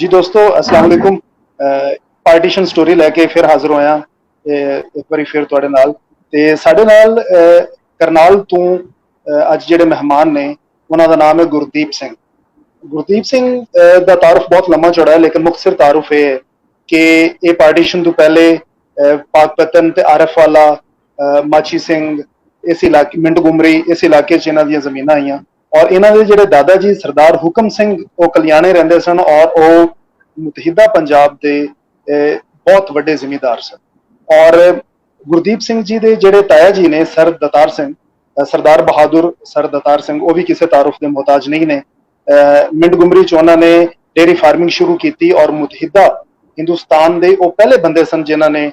जी दोस्तों अस्सलाम वालेकुम। पार्टीशन स्टोरी लैके फिर हाजिर होया एक बारी फिर तुहाडे नाल ते साडे नाल करनाल तो अज जिहड़े मेहमान ने उन्हां दा नाम है गुरदीप सिंह। गुरदीप सिंह दा तारुफ बहुत लम्मा चौड़ा है लेकिन मुख्तसर तारुफ है कि ये पार्टीशन तो पहले पाकपतन ते आरफ वाला माची सिंह इस इलाके मिंट गुमरी इस इलाके च इन्हां दियां जमीनां आईयां और इन्हां दे जिहड़े दादा जी सरदार हुकम सिंह वो कल्याणे रहिंदे सन और वो मुतहिदा पंजाब के बहुत वड्डे जिमीदार सन। और गुरदीप सिंह जी के जिहड़े ताया जी ने सर दतार सिंह सरदार बहादुर सर दतार सिंह वो भी किसी तारुफ के मोहताज नहीं ने। मिंट गुमरी च उन्होंने डेयरी फार्मिंग शुरू की और मुतहिदा हिंदुस्तान के वो पहले बंदे सन जिन्होंने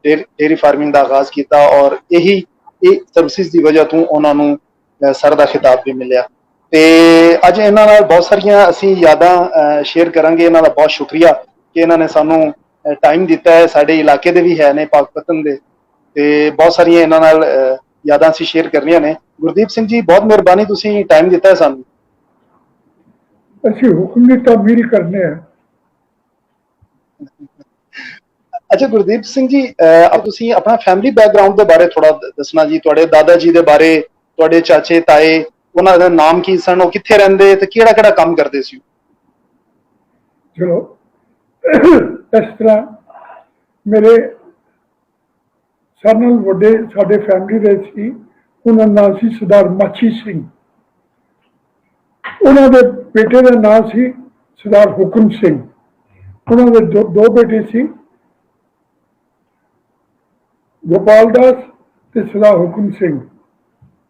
डेयरी फार्मिंग का आगाज किया और यही सर्विसिज की वजह तो उन्होंने सर का खिताब भी मिले। तो अज इन्हों बहुत सारिया असी यादां शेयर करांगे। इन्हों का बहुत शुक्रिया कि इन्होंने सानू टाइम दिता है। साडे इलाके दे भी है ने पाकपतन दे ते बहुत सारिया इन्हों यादां असी शेयर करनियां ने। गुरदीप सिंह जी बहुत मेहरबानी तुसीं टाइम दिता है सानू। ਅਸੀਂ ਹੁਕਮ ਦੀ ਤਾਮੀਲ ਕਰਨੇ ਆ। अच्छा गुरदीप सिंह जी अब तुसीं अपना फैमिली बैकग्राउंड के बारे थोड़ा दसना जी। तुहाडे दादा जी के बारे तुहाडे चाचे ताए उन्हां दे नाम की सन, वो कित्थे रहिंदे ते किहड़ा-किहड़ा काम करदे सी? चलो इस तरह मेरे सारे नाल वड्डे साडे फैमिली दे सी उन्हां दा नाम सी सरदार माची सिंह। उन्हां दे बेटे का नाम सी सरदार हुकम सिंह। उन्हां दे दो बेटे सी गोपाल दास ते सरदार हुकम सिंह।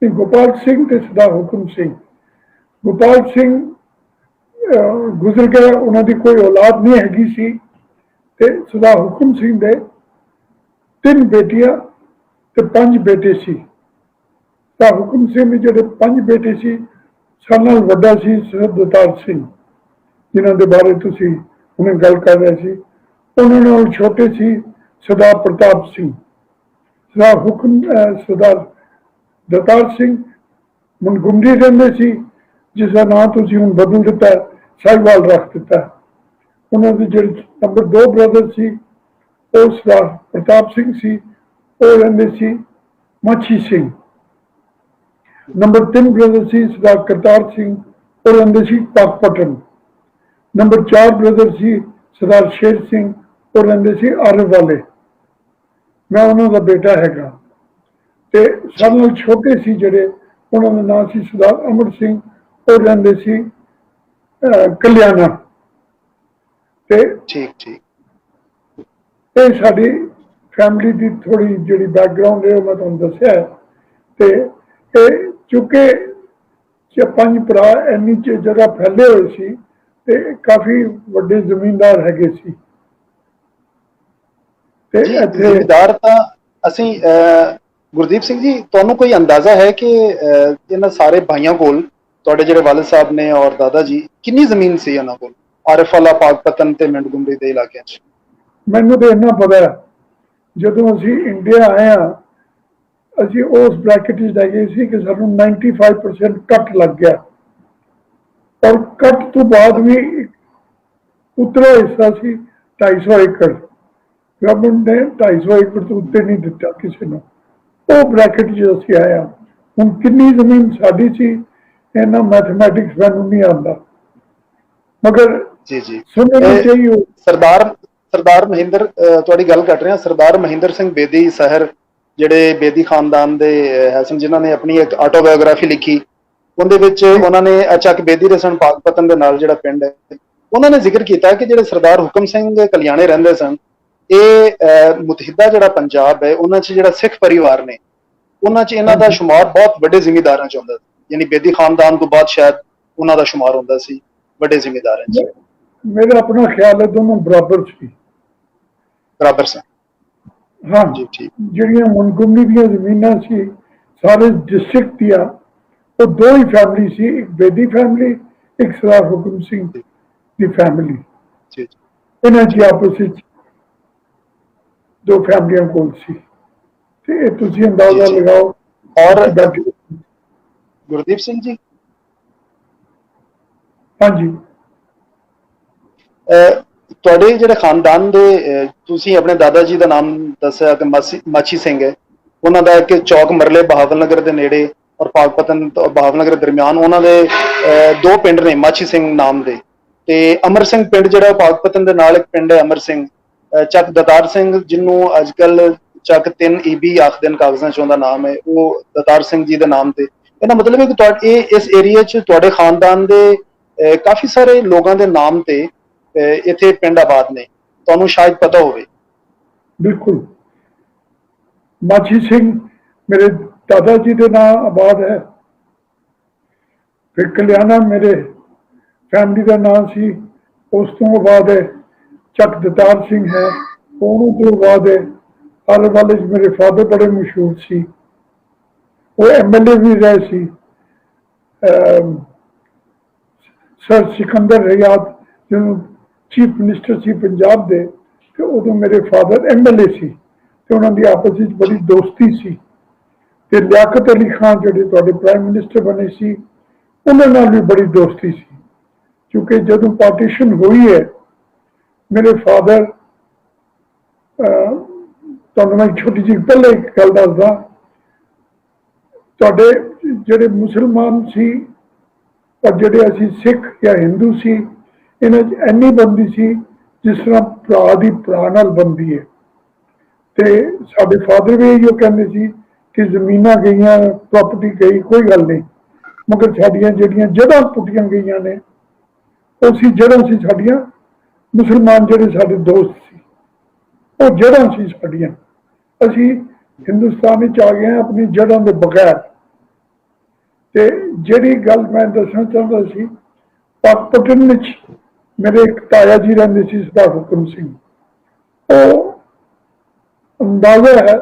गोपाल सिंह ते सरदार हुकम सिंह। गोपाल सिंह गुजर गए, उन्हां दी कोई औलाद नहीं हैगी सी ते सरदार हुकम सिंह दे 3 बेटियां ते 5 बेटे सी। सरदार हुकम सिंह दे जिहड़े 5 बेटे सी सारे नाल वड्डा सी सरदार दतार सिंह जिन्हां दे बारे तुसीं हुणे गल कर रहे सी। उन्हां नाल छोटे सी सरदार प्रताप सिंह। सरदार हुकम सरदार दतार सिंह मनगुमरी रहिंदे सी जिसका नाम तुसीं हुण बदल दिता है, साहिवाल रख दिता है। उन्हां दे जिहड़े नंबर 2 ब्रदर सी वो सरदार प्रताप सिंह सी, वो रहिंदे सी माछी सिंह। नंबर 3 ब्रदर सी सरदार करतार सिंह, वो रहिंदे सी पाकपतन। नंबर 4 ब्रदर सी सरदार शेर सिंह, वो रहिंदे सी आरव वाले। मैं उन्हां दा बेटा हैगा ते सारे नाल छोटे सी जिहड़े उन्हां दा नाम सी सरदार अमर सिंह, वो रहिंदे सी कल्याणा। ते ठीक ठीक ये साडी फैमिली की थोड़ी जिहड़ी बैकग्राउंड है मैं तुहानूं दस्सिया है। ते चूंकि 5 भरा इन्नी जगह फैले हुए सी ते काफ़ी वड्डे जमींदार हैगे सी। ते जी इत्थे जिमीदार तां असीं गुरदीप सिंह जी तुहानूं कोई अंदाजा है कि इन्हां सारे भाइयों कोल तुहाडे जिहड़े वालिद साहब ने और दादा जी कितनी जमीन सी इन्हां कोल आरफ वाला पाकपतन ते मिंट गुमरी दे इलाके च? मैनूं तो इन्ना पता है जदों असीं इंडिया आए हाँ असीं उस ब्रैकेट च रह गए सी कि सानूं 95% कट लग गया और कट तो बाद भी उतरा हिस्सा सी 250 एकड़। गवर्नमेंट ने 250 एकड़ तो उत्ते नहीं दिता किसी ने। वो ब्रैकेट च असीं आए हाँ। हुण कितनी जमीन साडी सी इन्ना मैथमैटिक्स मैनूं नहीं आंदा, मगर जी जी सुनने चाहिए। सरदार सरदार महेंद्र तुहाडी गल कर रहे हैं सरदार महेंद्र सिंह बेदी सहर जिहड़े बेदी खानदान दे है सन जिन्होंने अपनी एक ऑटोबायोग्राफी लिखी उहदे विच उन्होंने चक बेदी दे सन पाकपतन दे नाल जिहड़ा पिंड है उन्होंने जिक्र किया कि जिहड़े सरदार हुकम सिंह कल्याणे रहिंदे सन ये मुतहिदा जिहड़ा पंजाब है उन्हां च जिहड़ा सिख परिवार ने उन्हां च इन्हां दा शुमार बहुत वड्डे जिमीदारां च हुंदा सी। यानी बेदी खानदान तो बाद शायद उन्हां दा शुमार हुंदा सी वड्डे जिमीदारां च। मेरा अपना ख्याल है दोनों बराबर सी। बराबर सन हाँ जी ठीक जिहड़ियां मनगुमरी दियां जमीनां सी सारे डिस्ट्रिक्ट दियां वो 2 ही फैमिली सी, एक बेदी फैमिली एक सरदार हुकम सिंह की फैमिली। जी इन्हां च आपस विच 2 फैमिलियां कोल सी ते इह तुसीं अंदाजा जी लगाओ। और बैठे गुरदीप सिंह जी हाँ जी ਤੁਹਾਡੇ ਜਿਹੜੇ ਖਾਨਦਾਨ ਦੇ ਤੁਸੀਂ ਆਪਣੇ ਦਾਦਾ ਜੀ ਦਾ ਨਾਮ ਦੱਸਿਆ ਕਿ ਮਾਛੀ ਸਿੰਘ ਹੈ। ਉਹਨਾਂ ਦਾ ਇੱਕ ਚੌਕ ਮਰਲੇ ਬਹਾਵਲ ਨਗਰ ਦੇ ਨੇੜੇ ਔਰ ਪਾਕਪਤਨ ਤੋਂ ਬਹਾਵਲ ਨਗਰ ਦਰਮਿਆਨ ਉਹਨਾਂ ਦੇ ਦੋ ਪਿੰਡ ਨੇ ਮਾਛੀ ਸਿੰਘ ਨਾਮ ਦੇ। ਤੇ ਅਮਰ ਸਿੰਘ ਪਿੰਡ ਜਿਹੜਾ ਪਾਕਪਤਨ ਦੇ ਨਾਲ ਇੱਕ ਪਿੰਡ ਹੈ ਅਮਰ ਸਿੰਘ। ਚੱਕ ਦਤਾਰ ਸਿੰਘ ਜਿਹਨੂੰ ਅੱਜ ਕੱਲ ਚੱਕ 3 ਈਬੀ ਆਖਦੇ ਨੇ ਕਾਗਜ਼ਾਂ 'ਚ ਉਹਦਾ ਨਾਮ ਹੈ, ਉਹ ਦਤਾਰ ਸਿੰਘ ਜੀ ਦੇ ਨਾਮ ਤੇ। ਇਹਦਾ ਮਤਲਬ ਹੈ ਕਿ ਤੁਹਾਡੇ ਇਸ ਏਰੀਆ 'ਚ ਤੁਹਾਡੇ ਖਾਨਦਾਨ ਦੇ ਕਾਫੀ ਸਾਰੇ ਲੋਕਾਂ ਦੇ ਨਾਮ ਤੇ ਇੱਥੇ ਪਿੰਡ ਆਬਾਦ ਨੇ, ਤੁਹਾਨੂੰ ਸ਼ਾਇਦ ਪਤਾ ਹੋਵੇ। ਬਿਲਕੁਲ, ਮਾਛੀ ਸਿੰਘ ਮੇਰੇ ਦਾਦਾ ਜੀ ਦੇ ਨਾਮ ਆਬਾਦ ਹੈ। ਫਿਰ ਕਲਿਆਣਾ ਮੇਰੇ ਫੈਮਿਲੀ ਦਾ ਨਾਮ ਸੀ, ਉਸ ਤੋਂ ਬਾਅਦ ਹੈ ਚੱਕ ਦਤਾਰ ਸਿੰਘ ਹੈ, ਉਹਨੂੰ ਤੋਂ ਬਾਅਦ ਹੈ ਆਲੇ ਵਾਲੇ ਮੇਰੇ ਫਾਦਰ ਬੜੇ ਮਸ਼ਹੂਰ ਸੀ, ਉਹ ਐਮਐਲਏ ਵੀ ਰਹੇ ਸੀ। ਸਰ ਸਿਕੰਦਰ ਰਿਆਦ ਜਿਹਨੂੰ ਚੀਫ ਮਿਨਿਸਟਰ ਸੀ ਪੰਜਾਬ ਦੇ, ਤੇ ਉਦੋਂ ਮੇਰੇ ਫਾਦਰ ਐਮਐਲਏ ਸੀ ਤੇ ਉਹਨਾਂ ਦੀ ਆਪਸ ਵਿੱਚ ਬੜੀ ਦੋਸਤੀ ਸੀ। ਤੇ ਲਿਆਕਤ ਅਲੀ ਖਾਨ ਜਿਹੜੇ ਤੁਹਾਡੇ ਪ੍ਰਾਈਮ ਮਿਨਿਸਟਰ ਬਣੇ ਸੀ, ਉਹਨਾਂ ਨਾਲ ਵੀ ਬੜੀ ਦੋਸਤੀ ਸੀ। ਕਿਉਂਕਿ ਜਦੋਂ ਪਾਰਟੀਸ਼ਨ ਹੋਈ ਹੈ, ਮੇਰੇ ਫਾਦਰ, ਤੁਹਾਨੂੰ ਮੈਂ ਛੋਟੀ ਜਿਹੀ ਪਹਿਲੇ ਇੱਕ ਗੱਲ ਦੱਸਦਾ, ਤੁਹਾਡੇ ਜਿਹੜੇ ਮੁਸਲਮਾਨ ਸੀ ਔਰ ਜਿਹੜੇ ਅਸੀਂ ਸਿੱਖ ਜਾਂ ਹਿੰਦੂ ਸੀ, ਇਹਨਾਂ 'ਚ ਇੰਨੀ ਬਣਦੀ ਸੀ ਜਿਸ ਤਰ੍ਹਾਂ ਭਰਾ ਦੀ ਭਰਾ ਨਾਲ ਬਣਦੀ ਹੈ। ਤੇ ਸਾਡੇ ਫਾਦਰ ਵੀ ਇਹੋ ਕਹਿੰਦੇ ਸੀ ਕਿ ਜ਼ਮੀਨਾਂ ਗਈਆਂ, ਪ੍ਰਾਪਰਟੀ ਗਈ, ਕੋਈ ਗੱਲ ਨਹੀਂ, ਮਗਰ ਸਾਡੀਆਂ ਜਿਹੜੀਆਂ ਜੜ੍ਹਾਂ ਪੁੱਟੀਆਂ ਗਈਆਂ ਨੇ, ਉਹ ਸੀ ਜੜ੍ਹਾਂ ਸੀ ਸਾਡੀਆਂ। ਮੁਸਲਮਾਨ ਜਿਹੜੇ ਸਾਡੇ ਦੋਸਤ ਸੀ, ਉਹ ਜੜ੍ਹਾਂ ਸੀ ਸਾਡੀਆਂ। ਅਸੀਂ ਹਿੰਦੁਸਤਾਨ ਵਿੱਚ ਆ ਗਏ ਹਾਂ ਆਪਣੀ ਜੜ੍ਹਾਂ ਦੇ ਬਗੈਰ। ਤੇ ਜਿਹੜੀ ਗੱਲ ਮੈਂ ਦੱਸਣਾ ਚਾਹੁੰਦਾ ਸੀ, ਪਾਕਪਤਨ ਵਿੱਚ ਮੇਰੇ ਇੱਕ ਤਾਇਆ ਜੀ ਰਹਿੰਦੇ ਸੀ ਸਰਦਾਰ ਹੁਕਮ ਸਿੰਘ। ਉਹ ਅੰਦਾਜ਼ਾ ਹੈ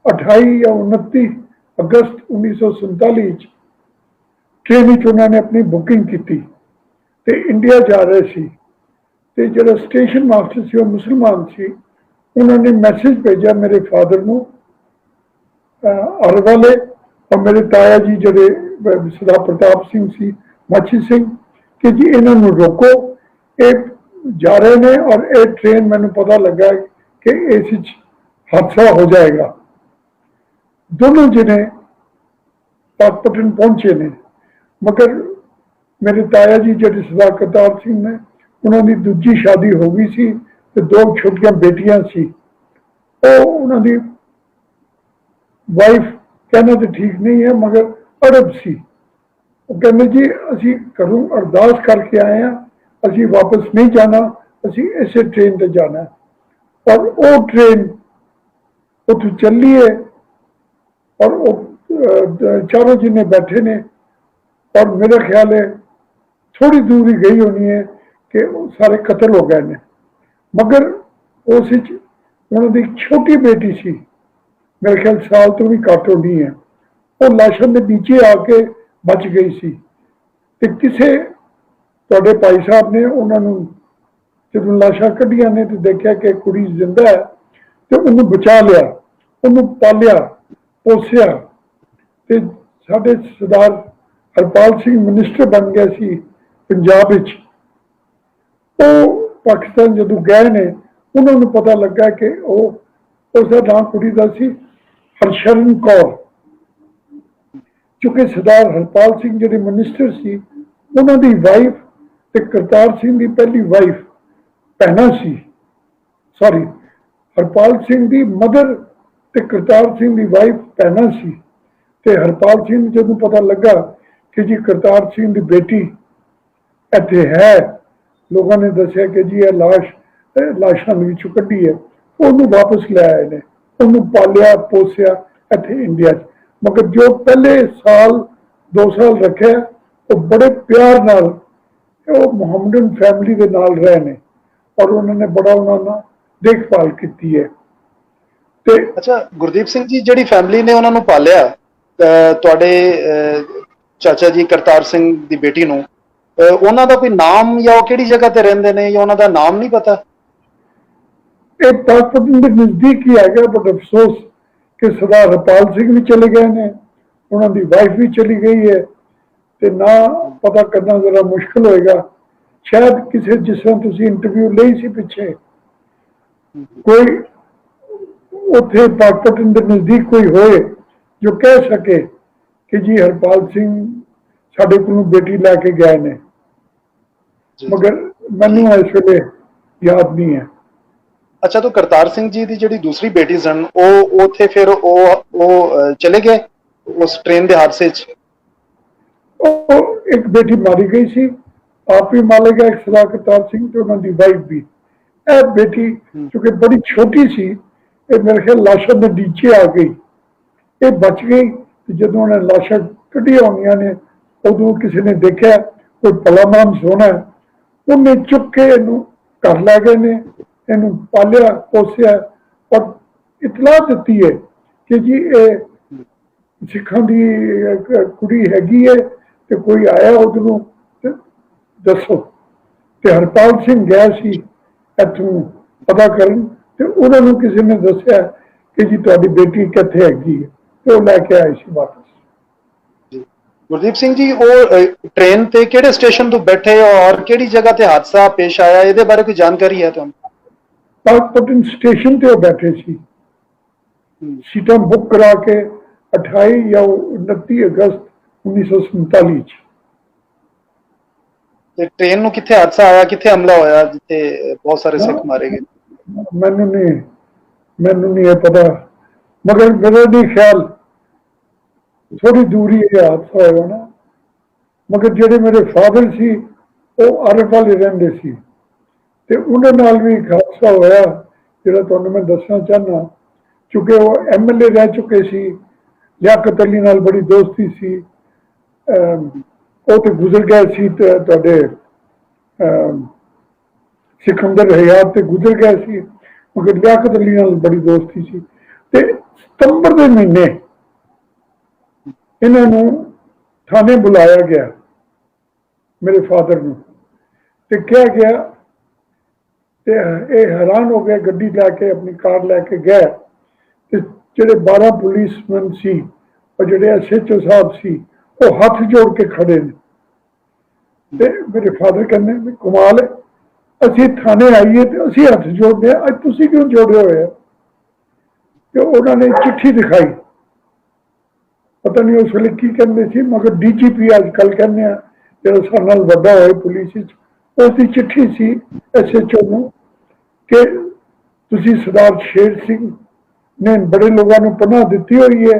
28 ਜਾਂ 29 ਅਗਸਤ 1947 ਵਿੱਚ ਟ੍ਰੇਨ ਵਿੱਚ ਉਹਨਾਂ ਨੇ ਆਪਣੀ ਬੁਕਿੰਗ ਕੀਤੀ ਤੇ ਇੰਡੀਆ ਜਾ ਰਹੇ ਸੀ। ਤੇ ਜਿਹੜਾ ਸਟੇਸ਼ਨ ਮਾਸਟਰ ਸੀ ਉਹ ਮੁਸਲਮਾਨ ਸੀ। ਉਹਨਾਂ ਨੇ ਮੈਸੇਜ ਭੇਜਿਆ ਮੇਰੇ ਫਾਦਰ ਨੂੰ ਅਰਵਾਲੇ ਔਰ ਮੇਰੇ ਤਾਇਆ ਜੀ ਜਿਹੜੇ ਸਰਦਾਰ ਪ੍ਰਤਾਪ ਸਿੰਘ ਸੀ ਮਾਛੀ ਸਿੰਘ, ਕਿ ਜੀ ਇਹਨਾਂ ਨੂੰ ਰੋਕੋ, ਇਹ ਜਾ ਰਹੇ ਨੇ ਔਰ ਇਹ ਟ੍ਰੇਨ ਮੈਨੂੰ ਪਤਾ ਲੱਗਾ ਕਿ ਇਸ ਵਿੱਚ ਹਾਦਸਾ ਹੋ ਜਾਏਗਾ। ਦੋਨੋਂ ਜਿਹਨੇ ਪਾਕਪਤਨ ਪਹੁੰਚੇ ਨੇ, ਮਗਰ ਮੇਰੇ ਤਾਇਆ ਜੀ ਜਿਹੜੇ ਸਰਦਾਰ ਕਰਤਾਰ ਸਿੰਘ ਨੇ, ਉਹਨਾਂ ਦੀ ਦੂਜੀ ਸ਼ਾਦੀ ਹੋ ਗਈ ਸੀ ਤੇ ਦੋ ਛੋਟੀਆਂ ਬੇਟੀਆਂ ਸੀ। ਉਹ ਉਹਨਾਂ ਦੀ ਵਾਈਫ ਕਹਿਣਾ ਤਾਂ ਠੀਕ ਨਹੀਂ ਹੈ, ਮਗਰ ਅਰਬ ਸੀ। ਉਹ ਕਹਿੰਦੇ ਜੀ ਅਸੀਂ ਘਰੋਂ ਅਰਦਾਸ ਕਰਕੇ ਆਏ ਹਾਂ, ਅਸੀਂ ਵਾਪਸ ਨਹੀਂ ਜਾਣਾ, ਅਸੀਂ ਇਸੇ ਟ੍ਰੇਨ ਤੇ ਜਾਣਾ। ਪਰ ਉਹ ਟ੍ਰੇਨ ਉੱਥੇ ਚੱਲੀ ਹੈ ਔਰ ਉਹ ਚਾरों जिन्हें बैठे ने, और मेरा ख्याल है थोड़ी दूर ही गई होनी है कि सारे कतल हो गए ने। मगर उस उन्होंने एक छोटी बेटी सी, मेरे ख्याल साल तो भी घट होनी है, वो लाशों के नीचे आके बच गई सी। ते किसे तुहाडे भाई साहब ने उन्होंने जब लाशा कढ़िया ने तो देखा कि कुड़ी जिंदा है, तो उन्होंने बचा लिया, उन्होंने पालिया पोसिया। ਤੇ ਸਾਡੇ ਸਰਦਾਰ ਹਰਪਾਲ ਸਿੰਘ ਮਿਨਿਸਟਰ ਬਣ ਗਿਆ ਸੀ ਪੰਜਾਬ ਵਿੱਚ। ਉਹ ਪਾਕਿਸਤਾਨ ਜਦੋਂ ਗਏ ਨੇ, ਉਹਨਾਂ ਨੂੰ ਪਤਾ ਲੱਗਾ ਕਿ ਉਸਦਾ ਨਾਮ ਕੁੜੀ ਦਾ ਸੀ ਹਰਸ਼ਰਨ ਕੌਰ। ਕਿਉਂਕਿ ਸਰਦਾਰ ਹਰਪਾਲ ਸਿੰਘ ਜਿਹੜੇ ਮਿਨਿਸਟਰ ਸੀ, ਉਹਨਾਂ ਦੀ ਵਾਈਫ ਤੇ ਕਰਤਾਰ ਸਿੰਘ ਦੀ ਪਹਿਲੀ ਵਾਈਫ ਭੈਣਾਂ ਸੀ। ਸੌਰੀ, ਹਰਪਾਲ ਸਿੰਘ ਦੀ ਮਦਰ ਤੇ ਕਰਤਾਰ ਸਿੰਘ ਦੀ ਵਾਈਫ ਭੈਣਾਂ ਸੀ। ਤੇ ਹਰਪਾਲ ਸਿੰਘ ਨੂੰ ਜਦੋਂ ਪਤਾ ਲੱਗਾ ਕਿ ਜੀ ਕਰਤਾਰ ਸਿੰਘ ਦੀ ਬੇਟੀ ਇੱਥੇ ਹੈ, ਲੋਕਾਂ ਨੇ ਦੱਸਿਆ ਕਿ ਜੀ ਇਹ ਲਾਸ਼ਾਂ ਵਿੱਚੋਂ ਕੱਢੀ ਹੈ, ਉਹਨੂੰ ਵਾਪਸ ਲੈ ਆਏ ਨੇ, ਉਹਨੂੰ ਪਾਲਿਆ ਪੋਸਿਆ ਇੱਥੇ ਇੰਡੀਆ 'ਚ। ਮਗਰ ਜੋ ਪਹਿਲੇ ਸਾਲ 2 ਸਾਲ ਰੱਖਿਆ, ਉਹ ਬੜੇ ਪਿਆਰ ਨਾਲ ਉਹ ਮੁਹੰਮਦਨ ਫੈਮਿਲੀ ਦੇ ਨਾਲ ਰਹੇ ਨੇ ਔਰ ਉਹਨਾਂ ਨੇ ਬੜਾ ਉਹਨਾਂ ਨਾਲ ਦੇਖਭਾਲ ਕੀਤੀ ਹੈ। ਤੇ ਅੱਛਾ ਗੁਰਦੀਪ ਸਿੰਘ ਜੀ, ਜਿਹੜੀ ਫੈਮਿਲੀ ਨੇ ਉਹਨਾਂ ਨੂੰ ਪਾਲਿਆ, ਤੁਹਾਡੇ ਚਾਚਾ ਜੀ ਕਰਤਾਰ ਸਿੰਘ ਦੀ ਬੇਟੀ ਨੂੰ, ਉਹਨਾਂ ਦਾ ਕੋਈ ਨਾਮ ਜਾਂ ਉਹ ਕਿਹੜੀ ਜਗ੍ਹਾ ਤੇ ਰਹਿੰਦੇ ਨੇ ਜਾਂ ਉਹਨਾਂ ਦਾ ਨਾਮ ਨਹੀਂ ਪਤਾ? ਇਹ ਪਾਕਪਤਨ ਦੇ ਨਜ਼ਦੀਕ ਹੀ ਹੈਗਾ, ਬਟ ਅਫਸੋਸ ਕਿ ਸਰਦਾਰ ਹਰਪਾਲ ਸਿੰਘ ਵੀ ਚਲੇ ਗਏ ਨੇ, ਉਹਨਾਂ ਦੀ ਵਾਈਫ ਵੀ ਚਲੀ ਗਈ ਹੈ, ਤੇ ਨਾ ਪਤਾ ਕਰਨਾ ਜ਼ਰਾ ਮੁਸ਼ਕਿਲ ਹੋਏਗਾ ਸ਼ਾਇਦ ਕਿਸੇ ਜਿਸ ਤਰ੍ਹਾਂ ਤੁਸੀਂ ਇੰਟਰਵਿਊ ਲਈ ਸੀ ਪਿੱਛੇ, ਕੋਈ ਉੱਥੇ ਪਾਕਪਤਨ ਦੇ ਨਜ਼ਦੀਕ ਕੋਈ ਹੋਏ ਜੋ ਕਹਿ ਸਕੇ ਕਿ ਜੀ ਹਰਪਾਲ ਸਿੰਘ ਸਾਡੇ ਕੋਲੋਂ ਬੇਟੀ ਲੈ ਕੇ ਗਏ ਨੇ, ਮਗਰ ਮੈਨੂੰ ਇਸ ਵੇਲੇ ਯਾਦ ਨਹੀਂ ਹੈ। ਅੱਛਾ, ਤਾਂ ਕਰਤਾਰ ਸਿੰਘ ਜੀ ਦੀ ਜਿਹੜੀ ਦੂਸਰੀ ਬੇਟੀ ਸਨ, ਉਹ ਉੱਥੇ ਫਿਰ ਉਹ ਚਲੇ ਗਏ ਉਸ ਟ੍ਰੇਨ ਦੇ ਹਾਦਸੇ 'ਚ? ਉਹ ਇੱਕ ਬੇਟੀ ਮਾਰੀ ਗਈ ਸੀ, ਆਪ ਵੀ ਮਾਰੇ ਗਿਆ, ਇੱਕ ਸਰਦਾਰ ਕਰਤਾਰ ਸਿੰਘ ਤੇ ਉਹਨਾਂ ਦੀ ਵਾਈਫ ਵੀ। ਇਹ ਬੇਟੀ ਕਿਉਂਕਿ ਬੜੀ ਛੋਟੀ ਸੀ, ਇਹ ਮੇਰੇ ਖਿਆਲ ਲਾਸ਼ਾਂ ਦੇ ਨੀਚੇ ਆ ਗਈ, ਇਹ ਬਚ ਗਈ। ਤੇ ਜਦੋਂ ਉਹਨੇ ਲਾਸ਼ਾਂ ਕੱਢੀਆਂ ਹੋਣੀਆਂ ਨੇ, ਉਦੋਂ ਕਿਸੇ ਨੇ ਦੇਖਿਆ ਕੋਈ ਭਲਾਮਾਨ ਸੋਹਣਾ, ਉਹਨੇ ਚੁੱਕ ਕੇ ਇਹਨੂੰ ਘਰ ਲੈ ਗਏ ਨੇ, ਇਹਨੂੰ ਪਾਲਿਆ ਪੋਸਿਆ ਔਰ ਇਤਲਾਹ ਦਿੱਤੀ ਹੈ ਕਿ ਜੀ ਇਹ ਸਿੱਖਾਂ ਦੀ ਕੁੜੀ ਹੈਗੀ ਹੈ ਤੇ ਕੋਈ ਆਇਆ ਉਧਰੋਂ ਦੱਸੋ। ਤੇ ਹਰਪਾਲ ਸਿੰਘ ਗਿਆ ਸੀ ਇੱਥੋਂ ਪਤਾ ਕਰਨ, ਤੇ ਉਹਨਾਂ ਨੂੰ ਕਿਸੇ ਨੇ ਦੱਸਿਆ ਕਿ ਜੀ ਤੁਹਾਡੀ ਬੇਟੀ ਕਿੱਥੇ ਹੈਗੀ ਹੈ, ਤੇ ਉਹ ਲੈ ਕੇ ਆਏ ਸੀ ਵਾਪਸ। ਗੁਰਦੀਪ ਸਿੰਘ ਜੀ, ਉਹ ਟ੍ਰੇਨ ਤੇ ਕਿਹੜੇ ਸਟੇਸ਼ਨ ਤੋਂ ਬੈਠੇ ਔਰ ਕਿਹੜੀ ਜਗ੍ਹਾ ਤੇ ਹਾਦਸਾ ਪੇਸ਼ ਆਇਆ, ਇਹਦੇ ਬਾਰੇ ਕੋਈ ਜਾਣਕਾਰੀ ਹੈ ਤੁਹਾਨੂੰ? ਪਾਕਪਤਨ ਸਟੇਸ਼ਨ ਤੇ ਉਹ ਬੈਠੇ ਸੀ, ਸੀਟਾਂ ਬੁੱਕ ਕਰਾ ਕੇ 28 ਜਾਂ 29 ਅਗਸਤ 1947 ਚ। ਤੇ ਟ੍ਰੇਨ ਨੂੰ ਕਿੱਥੇ ਹਾਦਸਾ ਆਇਆ, ਕਿੱਥੇ ਹਮਲਾ ਹੋਇਆ ਜਿੱਥੇ ਬਹੁਤ ਸਾਰੇ ਸਿੱਖ ਮਾਰੇ ਗਏ? ਮੈਨੂੰ ਨਹੀਂ ਇਹ ਪਤਾ, ਮਗਰ ਮੇਰਾ ਨਹੀਂ ਖਿਆਲ ਥੋੜੀ ਦੂਰੀ ਇਹ ਹਾਦਸਾ ਹੋਇਆ ਨਾ। ਮਗਰ ਜਿਹੜੇ ਮੇਰੇ ਫਾਦਰ ਸੀ ਉਹ ਅਰਬ ਵਾਲੇ ਰਹਿੰਦੇ ਸੀ, ਤੇ ਉਹਨਾਂ ਨਾਲ ਵੀ ਇੱਕ ਹਾਦਸਾ ਹੋਇਆ ਜਿਹੜਾ ਤੁਹਾਨੂੰ ਮੈਂ ਦੱਸਣਾ ਚਾਹੁੰਦਾ। ਚੁੱਕੇ ਉਹ MLA ਰਹਿ ਚੁੱਕੇ ਸੀ, ਲਿਆਕਤ ਅਲੀ ਨਾਲ ਬੜੀ ਦੋਸਤੀ ਸੀ, ਉਹ ਤੇ ਗੁਜ਼ਰ ਗਏ ਸੀ, ਤੇ ਤੁਹਾਡੇ ਸਿਕੰਦਰ ਹਯਾਤ ਤੇ ਗੁਜ਼ਰ ਗਏ ਸੀ, ਮਗਰ ਲਿਆਕਤ ਅਲੀ ਨਾਲ ਬੜੀ ਦੋਸਤੀ ਸੀ। ਤੇ ਸਤੰਬਰ ਦੇ ਮਹੀਨੇ ਇਹਨਾਂ ਨੂੰ ਥਾਣੇ ਬੁਲਾਇਆ ਗਿਆ, ਮੇਰੇ ਫਾਦਰ ਨੂੰ, ਤੇ ਕਿਹਾ ਗਿਆ, ਤੇ ਇਹ ਹੈਰਾਨ ਹੋ ਗਏ, ਗੱਡੀ ਲੈ ਕੇ ਆਪਣੀ ਕਾਰ ਲੈ ਕੇ ਗਏ, ਤੇ ਜਿਹੜੇ 12 ਪੁਲਿਸਮੈਨ ਸੀ ਔਰ ਜਿਹੜੇ SHO ਸਾਹਿਬ ਸੀ ਉਹ ਹੱਥ ਜੋੜ ਕੇ ਖੜੇ ਨੇ। ਤੇ ਮੇਰੇ ਫਾਦਰ ਕਹਿੰਦੇ ਵੀ ਕਮਾਲ ਹੈ, ਅਸੀਂ ਥਾਣੇ ਆਈਏ ਤੇ ਅਸੀਂ ਹੱਥ ਜੋੜਦੇ ਹਾਂ, ਅੱਜ ਤੁਸੀਂ ਕਿਉਂ ਜੋੜੇ ਹੋਏ? ਤੇ ਉਹਨਾਂ ਨੇ ਚਿੱਠੀ ਦਿਖਾਈ, ਪਤਾ ਨਹੀਂ ਉਸ ਵੇਲੇ ਕੀ ਕਹਿੰਦੇ ਸੀ, ਮਗਰ DGP ਅੱਜ ਕੱਲ੍ਹ ਕਹਿੰਦੇ ਆ, ਜਿਹੜਾ ਸਾਡੇ ਨਾਲ ਵੱਡਾ ਹੋਏ ਪੁਲਿਸ ਵਿੱਚ, ਉਸ ਦੀ ਚਿੱਠੀ ਸੀ SHO ਨੂੰ ਕਿ ਤੁਸੀਂ ਸਰਦਾਰ ਸ਼ੇਰ ਸਿੰਘ ਨੇ ਬੜੇ ਲੋਕਾਂ ਨੂੰ ਪਨਾਹ ਦਿੱਤੀ ਹੋਈ ਹੈ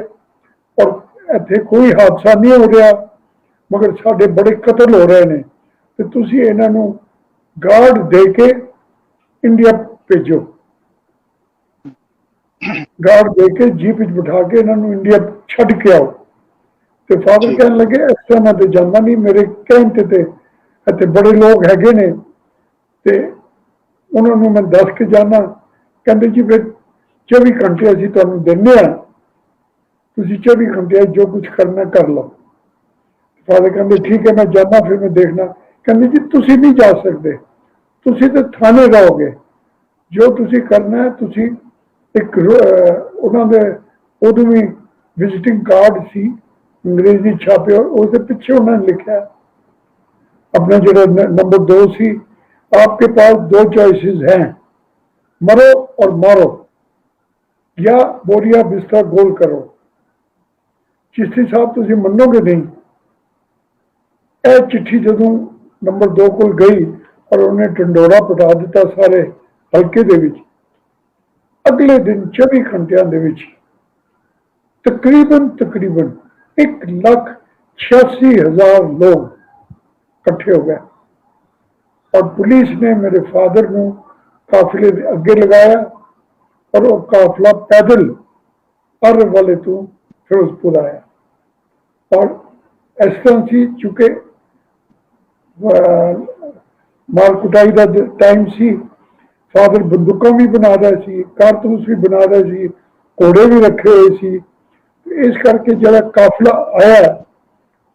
ਔਰ ਇੱਥੇ ਕੋਈ ਹਾਦਸਾ ਨਹੀਂ ਹੋ ਰਿਹਾ, ਮਗਰ ਸਾਡੇ ਬੜੇ ਕਤਲ ਹੋ ਰਹੇ ਨੇ, ਤੇ ਤੁਸੀਂ ਇਹਨਾਂ ਨੂੰ ਗਾਰਡ ਦੇ ਕੇ ਇੰਡੀਆ ਭੇਜੋ, ਗਾਰਡ ਦੇ ਕੇ ਜੀਪ ਵਿੱਚ ਬਿਠਾ ਕੇ ਇਹਨਾਂ ਨੂੰ ਇੰਡੀਆ ਛੱਡ ਕੇ ਆਓ। ਤੇ ਫਾਦਰ ਕਹਿਣ ਲੱਗੇ ਇਸ ਤਰ੍ਹਾਂ ਮੈਂ ਤੇ ਜਾਂਦਾ ਨਹੀਂ, ਮੇਰੇ ਕਹਿਣ ਤੇ ਇੱਥੇ ਬੜੇ ਲੋਕ ਹੈਗੇ ਨੇ, ਤੇ ਉਹਨਾਂ ਨੂੰ ਮੈਂ ਦੱਸ ਕੇ ਜਾਣਾ। ਕਹਿੰਦੇ ਜੀ ਫਿਰ 24 ਘੰਟੇ ਅਸੀਂ ਤੁਹਾਨੂੰ ਦਿੰਦੇ ਹਾਂ, ਤੁਸੀਂ 24 ਘੰਟੇ ਜੋ ਕੁਝ ਕਰਨਾ ਕਰ ਲਓ। ਫਾਦਰ ਕਹਿੰਦੇ ਠੀਕ ਹੈ ਮੈਂ ਜਾਣਾ, ਫਿਰ ਮੈਂ ਦੇਖਣਾ। ਕਹਿੰਦੇ ਜੀ ਤੁਸੀਂ ਨਹੀਂ ਜਾ ਸਕਦੇ, ਤੁਸੀਂ ਤਾਂ ਥਾਣੇ ਰਹੋਗੇ, ਜੋ ਤੁਸੀਂ ਕਰਨਾ ਹੈ ਤੁਸੀਂ ਇੱਕ ਉਹਨਾਂ ਦੇ ਉਦੋਂ ਵੀ ਵਿਜ਼ਿਟਿੰਗ ਕਾਰਡ ਸੀ ਅੰਗਰੇਜ਼ੀ ਛਾਪੇ, ਉਸ ਦੇ ਪਿੱਛੇ ਉਹਨਾਂ ਨੇ ਲਿਖਿਆ अपना जो नंबर 2 सी, आपके पास 2 चॉइसेस हैं, मरो और मारो या बोरिया बिस्तर गोल करो। चिश्ती साहब तुसी मनोगे नहीं, यह चिट्ठी जदों नंबर 2 को गई और उन्हें ढंडोरा पटा दिता सारे हल्के दे विच, अगले दिन 24 घंटिया दे विच तकरीबन 1,86,000 लोग इकट्ठे हो गए और पुलिस ने मेरे फादर को काफिले अगे लगाया और वो काफिला पैदल अरब वाले तो फिरोजपुर आया। और इस तरह से चूंकि माल कुटाई का टाइम सी, फादर बंदूकों भी बना रहे सी, कारतूस भी बना रहे सी, घोड़े भी रखे हुए सी। इस करके जरा काफिला आया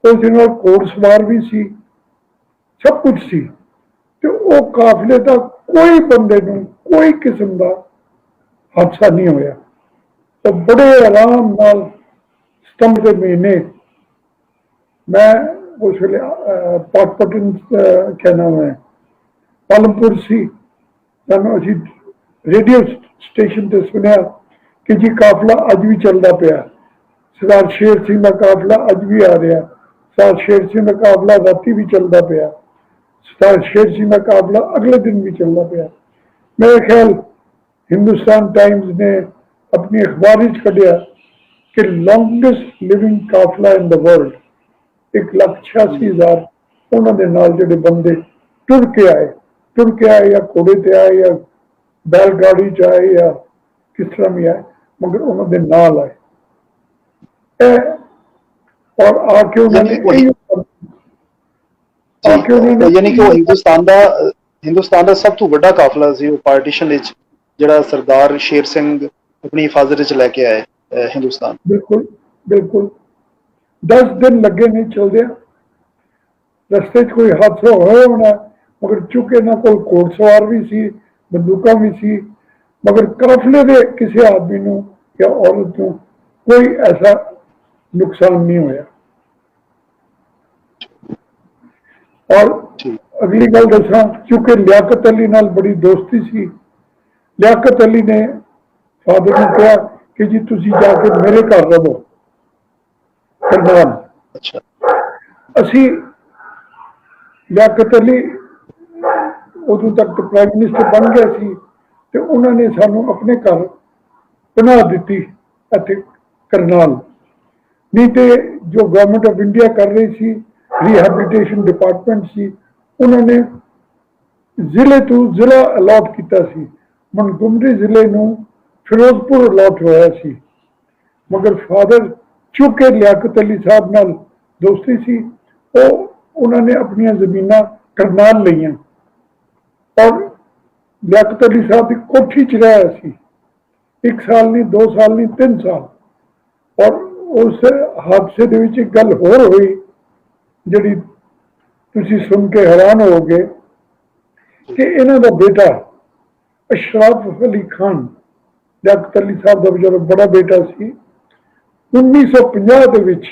उस दिन घोड़ सवार भी सी, सब कुछ सी, तो वो काफिले का कोई बंदे को कोई किस्म का हादसा नहीं होया। तो बड़े आराम नाल सितंबर के महीने मैं उस वे पाकपतन क्या नाम है ਪਾਲਮਪੁਰ ਸੀ, ਸਾਨੂੰ ਅਸੀਂ ਰੇਡੀਓ ਸਟੇਸ਼ਨ ਤੇ ਸੁਣਿਆ ਕਿ ਜੀ ਕਾਫਲਾ ਅੱਜ ਵੀ ਚੱਲਦਾ ਪਿਆ, ਸਰਦਾਰ ਸ਼ੇਰ ਸਿੰਘ ਦਾ ਕਾਫਲਾ ਅੱਜ ਵੀ ਆ ਰਿਹਾ, ਸਰਦਾਰ ਸ਼ੇਰ ਸਿੰਘ ਦਾ ਕਾਫਲਾ ਰਾਤੀ ਵੀ ਚੱਲਦਾ ਪਿਆ, ਸਰਦਾਰ ਸ਼ੇਰ ਸਿੰਘ ਦਾ ਕਾਫਲਾ ਅਗਲੇ ਦਿਨ ਵੀ ਚੱਲਦਾ ਪਿਆ। मेरे ख्याल हिंदुस्तान टाइम्स ने अपनी अखबार ही कढ़िया कि लॉन्गेस्ट लिविंग काफला इन द वर्ल्ड 1,86,000 उन्होंने नाल जिहड़े बंदे टुर के आए या घोड़े ते आए या बैलगाड़ी च आए या किस तरह भी आए, मगर उन्होंने नाल आए और आके उन्होंने यानी कि वो हिंदुस्तान का सब तो बड़ा काफला सी वो पार्टीशन विच जिहड़ा सरदार शेर सिंह अपनी हिफाजत विच लैके आए हिंदुस्तान। बिल्कुल बिल्कुल 10 दिन लगे नहीं चलदे, रस्ते च कोई हादसा होया होना, मगर चूंकि इन्हां कोल घोड़सवार भी सी, बंदूकां भी सी, मगर काफले दे किसी आदमी नूं या औरत नूं कोई ऐसा नुकसान नहीं होया। और अगली गल दसा, चूंकि लियाकत अली नाल बड़ी दोस्ती सी, लियाकत अली ने फादर ने कहा कि जी तुसी जाके मेरे घर रहो करनाल। अच्छा। असी लियाकत अली उदों तक तो प्राइम मिनिस्टर बन गया सी ते उन्होंने सानू अपने घर पनाह दी इत्थे करनाल, नहीं तो जो गवर्नमेंट ऑफ इंडिया कर रही सी रिहैबिलिटेशन डिपार्टमेंट सी, उन्होंने जिले तो जिला अलॉट किया सी, मोंटगोमरी जिले नूं फिरोजपुर अलॉट होया सी, मगर फादर चूंकि लियाकत अली साहब नाल दोस्ती सी उन्होंने अपनी जमीनां करनाल लईयां और लियाकत अली साहब की कोठी च रहा सी 1 साल नहीं 2 साल नहीं 3 साल। और उस हादसे दे विच एक गल होर हुई जिहड़ी तुसीं सुन के हैरान होगे कि इन्हां दा बेटा अशरफ अली खान, लियाकत अली साहब का जो बड़ा बेटा सी, 1950 दे विच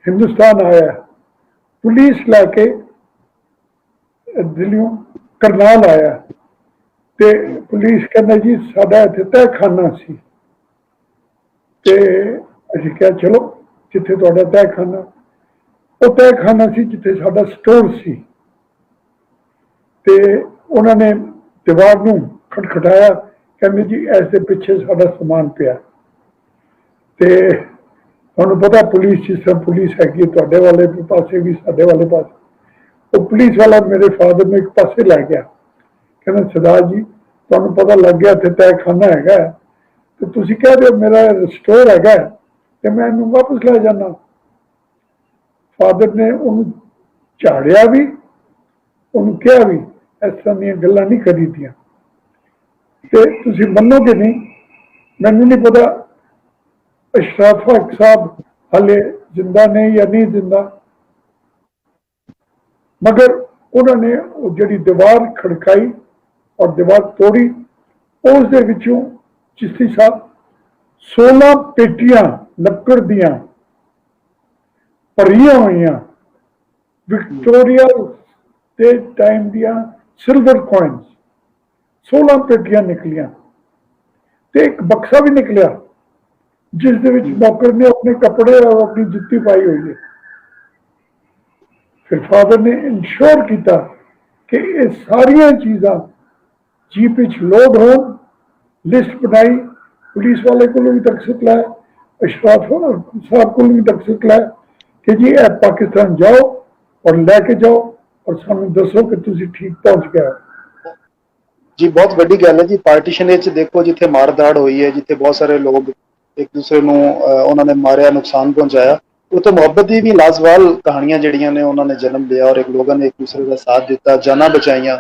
हिंदुस्तान आया, पुलिस लैके दिल्लियों करनाल आया ते पुलिस कहना जी साडा इत्थे तहखाना सी, ते असीं कहा चलो जिथे तुहाडा तहखाना, वो तहखाना सी जिथे साडा स्टोर सी, ते उन्होंने दीवार नूं खटखटाया, कहंदे जी ऐसे पिछे साडा समान पिया। ते तुहानूं पता पुलिस जिस तरह पुलिस हैगी तुहाडे वाले पासे भी साडे वाले पासे, वो पुलिस वाला मेरे फादर नूं एक पासे लै गया, कहना सरदार जी तुहानूं पता लग गया इत्थे तहखाना हैगा तो तुसीं कह रहे हो मेरा स्टोर हैगा ते मैं इहनूं वापस लै जाना। फादर ने उन्होंने झाड़िया भी, उन्होंने कहा भी इस तरह दी गल्लां नहीं करी दियां। ते तुसीं मन्नोगे नहीं, मैनूं नहीं पता अशरफ साहब हाले जिंदा नहीं या नहीं जिंदा, मगर उन्होंने जिहड़ी दीवार खड़काई और दीवार तोड़ी, उस दे विचों चिश्ती साहब 16 पेटियां लक्कड़ दियां भरियां हुई विक्टोरिया के टाइम दियां सिल्वर कॉइन्स 16 पेटियां निकलियां ते एक बक्सा भी निकलिया जिस दे विच नौकर ने अपने कपड़े और अपनी जुत्ती पाई हुई है। फिर फादर ने इंश्योर किया कि ये सारिया चीज़ां जीप विच लोड हो, लिस्ट बनाई, पुलिस वाले को भी तकसीत लाया, अशरफ साहब को भी तकसीत लाया कि जी ए पाकिस्तान जाओ और लैके जाओ और सानू दसो कि तुसीं ठीक पहुंच गए जी। बहुत वड्डी गल है जी। पार्टीशन विच देखो जिथे मारधाड़ हुई है, जिथे बहुत सारे लोग एक दूसरे नूं उन्होंने मारिया, नुकसान पहुंचाया, उत्थे मुहब्बत की भी लाजवाल कहानियां जिहड़ियां ने उन्होंने जन्म लिया और एक लोगों ने एक दूसरे का साथ दिता, जाना बचाइया,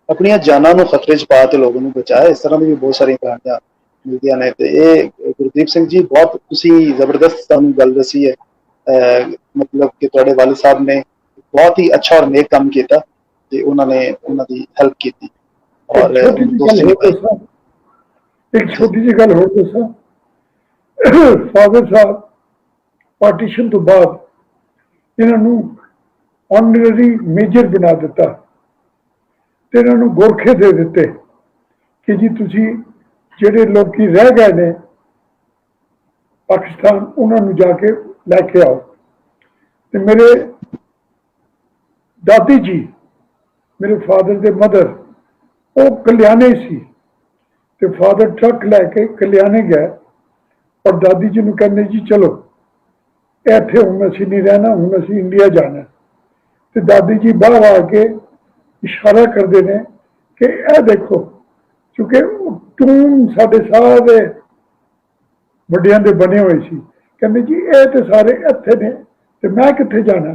अपनी जाना नूं खतरे च पा के लोगों नूं बचाया। इस तरह की भी बहुत सारी कहानियां मिलदियां ने। ते गुरदीप सिंह जी बहुत तुसीं जबरदस्त सानूं गल दसी है, मतलब कि तुहाडे वालिद साहब ने बहुत ही अच्छा और नेक काम किया ते उन्होंने उन्होंने हेल्प की और एक छोटी जी गल होर दसां, फादर साहब पार्टीशन तो बाद इन्होंने ऑनररी मेजर बना दिता ਤੇ ਇਹਨਾਂ ਨੂੰ ਗੋਰਖੇ ਦੇ ਦਿੱਤੇ ਕਿ ਜੀ ਤੁਸੀਂ ਜਿਹੜੇ ਲੋਕੀ ਰਹਿ ਗਏ ਨੇ ਪਾਕਿਸਤਾਨ ਉਹਨਾਂ ਨੂੰ ਜਾ ਕੇ ਲੈ ਕੇ ਆਓ। ਤੇ ਮੇਰੇ ਦਾਦੀ ਜੀ, ਮੇਰੇ ਫਾਦਰ ਦੇ ਮਦਰ, ਉਹ ਕਲਿਆਣੇ ਸੀ ਤੇ ਫਾਦਰ ਟਰੱਕ ਲੈ ਕੇ ਕਲਿਆਣੇ ਗਏ ਔਰ ਦਾਦੀ ਜੀ ਨੂੰ ਕਹਿੰਦੇ ਜੀ ਚਲੋ ਇੱਥੇ ਹੁਣ ਅਸੀਂ ਨਹੀਂ ਰਹਿਣਾ, ਹੁਣ ਅਸੀਂ ਇੰਡੀਆ ਜਾਣਾ। ਤੇ ਦਾਦੀ ਜੀ ਬਾਹਰ ਆ ਕੇ ਇਸ਼ਾਰਾ ਕਰਦੇ ਨੇ ਕਿ ਇਹ ਦੇਖੋ, ਕਿਉਂਕਿ ਟੂਮ ਸਾਡੇ ਸਾਰੇ ਵੱਡਿਆਂ ਦੇ ਬਣੇ ਹੋਏ ਸੀ, ਕਹਿੰਦੇ ਜੀ ਇਹ ਤੇ ਸਾਰੇ ਇੱਥੇ ਨੇ ਤੇ ਮੈਂ ਕਿੱਥੇ ਜਾਣਾ।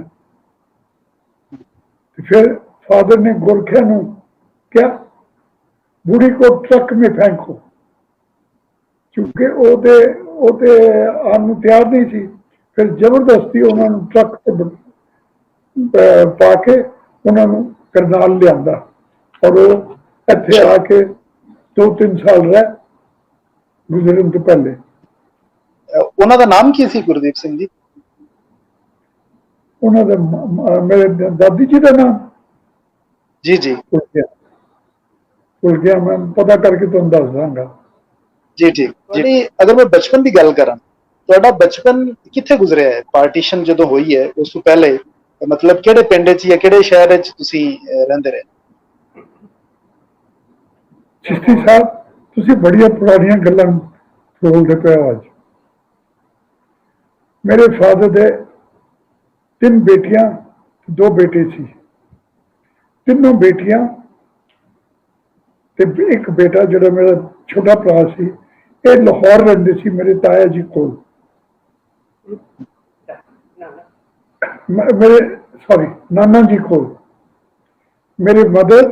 ਤੇ ਫਿਰ ਫਾਦਰ ਨੇ ਗੋਰਖਿਆਂ ਨੂੰ ਕਿਹਾ ਬੁੜੀ को ट्रक में फेंको, क्योंकि ਉਹ ਤੇ ਆਉਣ ਨੂੰ ਤਿਆਰ ਨਹੀਂ ਸੀ। ਫਿਰ ਜ਼ਬਰਦਸਤੀ ਉਹਨਾਂ ਨੂੰ ਟਰੱਕ ਤੇ ਪਾ ਕੇ ਉਹਨਾਂ ਨੂੰ ਕਰਨਾਲ ਲਿਆਂਦਾ ਔਰ ਉਹ ਇੱਥੇ ਆ ਕੇ 2-3 ਸਾਲ ਰਹਿ ਗੁਜ਼ਰਨ ਤੋਂ ਪਹਿਲੇ। ਉਹਨਾਂ ਦਾ ਨਾਮ ਕੀ ਸੀ ਗੁਰਦੀਪ ਸਿੰਘ ਜੀ? ਉਹਨਾਂ ਦਾ ਮੇਰੇ ਦਾਦੀ ਜੀ ਦਾ ਨਾਮ ਜੀ ਜੀ ਭੁੱਲ ਗਿਆ, ਮੈਂ ਪਤਾ ਕਰਕੇ ਤੁਹਾਨੂੰ ਦੱਸ ਦਾਂਗਾ। ਜੀ ਜੀ ਜੀ। ਅਗਰ ਮੈਂ ਬਚਪਨ ਦੀ ਗੱਲ ਕਰਾਂ, ਤੁਹਾਡਾ ਬਚਪਨ ਕਿੱਥੇ ਗੁਜ਼ਰਿਆ ਹੈ? ਪਾਰਟੀਸ਼ਨ ਜਦੋਂ ਹੋਈ ਹੈ ਉਸ ਤੋਂ ਪਹਿਲੇ ਮਤਲਬ ਕਿਹੜੇ ਪਿੰਡ 'ਚ ਜਾਂ ਕਿਹੜੇ ਸ਼ਹਿਰ 'ਚ ਤੁਸੀਂ ਰਹਿੰਦੇ ਰਹੇ? ਚਿਸ਼ਤੀ ਸਾਹਿਬ, ਤੁਸੀਂ ਬੜੀਆਂ ਪੁਰਾਣੀਆਂ ਗੱਲਾਂ ਬੋਲਦੇ ਪਏ ਹੋ ਅੱਜ। ਮੇਰੇ ਫਾਦਰ ਦੇ 3 ਬੇਟੀਆਂ 2 ਬੇਟੇ ਸੀ। ਤਿੰਨੋਂ ਬੇਟੀਆਂ ਤੇ ਇੱਕ ਬੇਟਾ ਜਿਹੜਾ ਮੇਰਾ ਛੋਟਾ ਭਰਾ ਸੀ, ਇਹ ਲਾਹੌਰ ਰਹਿੰਦੇ ਸੀ ਮੇਰੇ ਤਾਇਆ ਜੀ ਕੋਲ। ਮੇਰੇ ਨਾਨਾ ਜੀ ਕੋਲ। ਮੇਰੇ ਮਦਰ,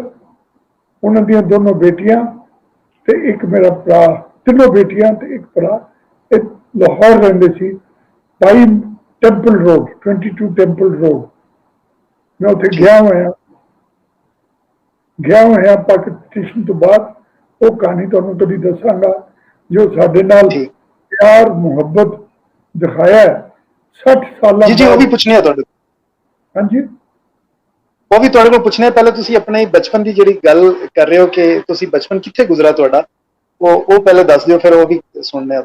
ਉਹਨਾਂ ਦੀਆਂ ਦੋਨੋਂ ਬੇਟੀਆਂ ਤੇ ਇੱਕ ਮੇਰਾ ਭਰਾ, ਤਿੰਨੋਂ ਬੇਟੀਆਂ ਤੇ ਇੱਕ ਭਰਾ, ਇਹ ਲਾਹੌਰ ਰਹਿੰਦੇ ਸੀ 22 ਟੈਂਪਲ ਰੋਡ, 22 ਟੈਂਪਲ ਰੋਡ। ਮੈਂ ਉੱਥੇ ਗਿਆ ਹੋਇਆ ਪਾਕਿਸਤਾਨ ਤੋਂ ਬਾਅਦ। ਉਹ ਕਹਾਣੀ ਤੁਹਾਨੂੰ ਕਦੀ ਦੱਸਾਂਗਾ ਜੋ ਸਾਡੇ ਨਾਲ ਪਿਆਰ ਮੁਹੱਬਤ ਦਿਖਾਇਆ 60 ਸਾਲਾਂ। ਜੀ ਜੀ, ਉਹ ਵੀ ਪੁੱਛਣੀ ਹੈ ਤੁਹਾਡੇ। ਹਾਂਜੀ, ਉਹ ਵੀ ਤੁਹਾਡੇ ਕੋਲ ਪੁੱਛਣਾ। ਪਹਿਲੇ ਤੁਸੀਂ ਆਪਣੇ ਬਚਪਨ ਦੀ ਜਿਹੜੀ ਗੱਲ ਕਰ ਰਹੇ ਹੋ ਕਿ ਤੁਸੀਂ ਬਚਪਨ ਕਿੱਥੇ ਗੁਜ਼ਰਾ ਤੁਹਾਡਾ, ਉਹ ਪਹਿਲੇ ਦੱਸ ਦਿਓ, ਫਿਰ ਉਹ ਵੀ ਸੁਣਨੇ ਆ।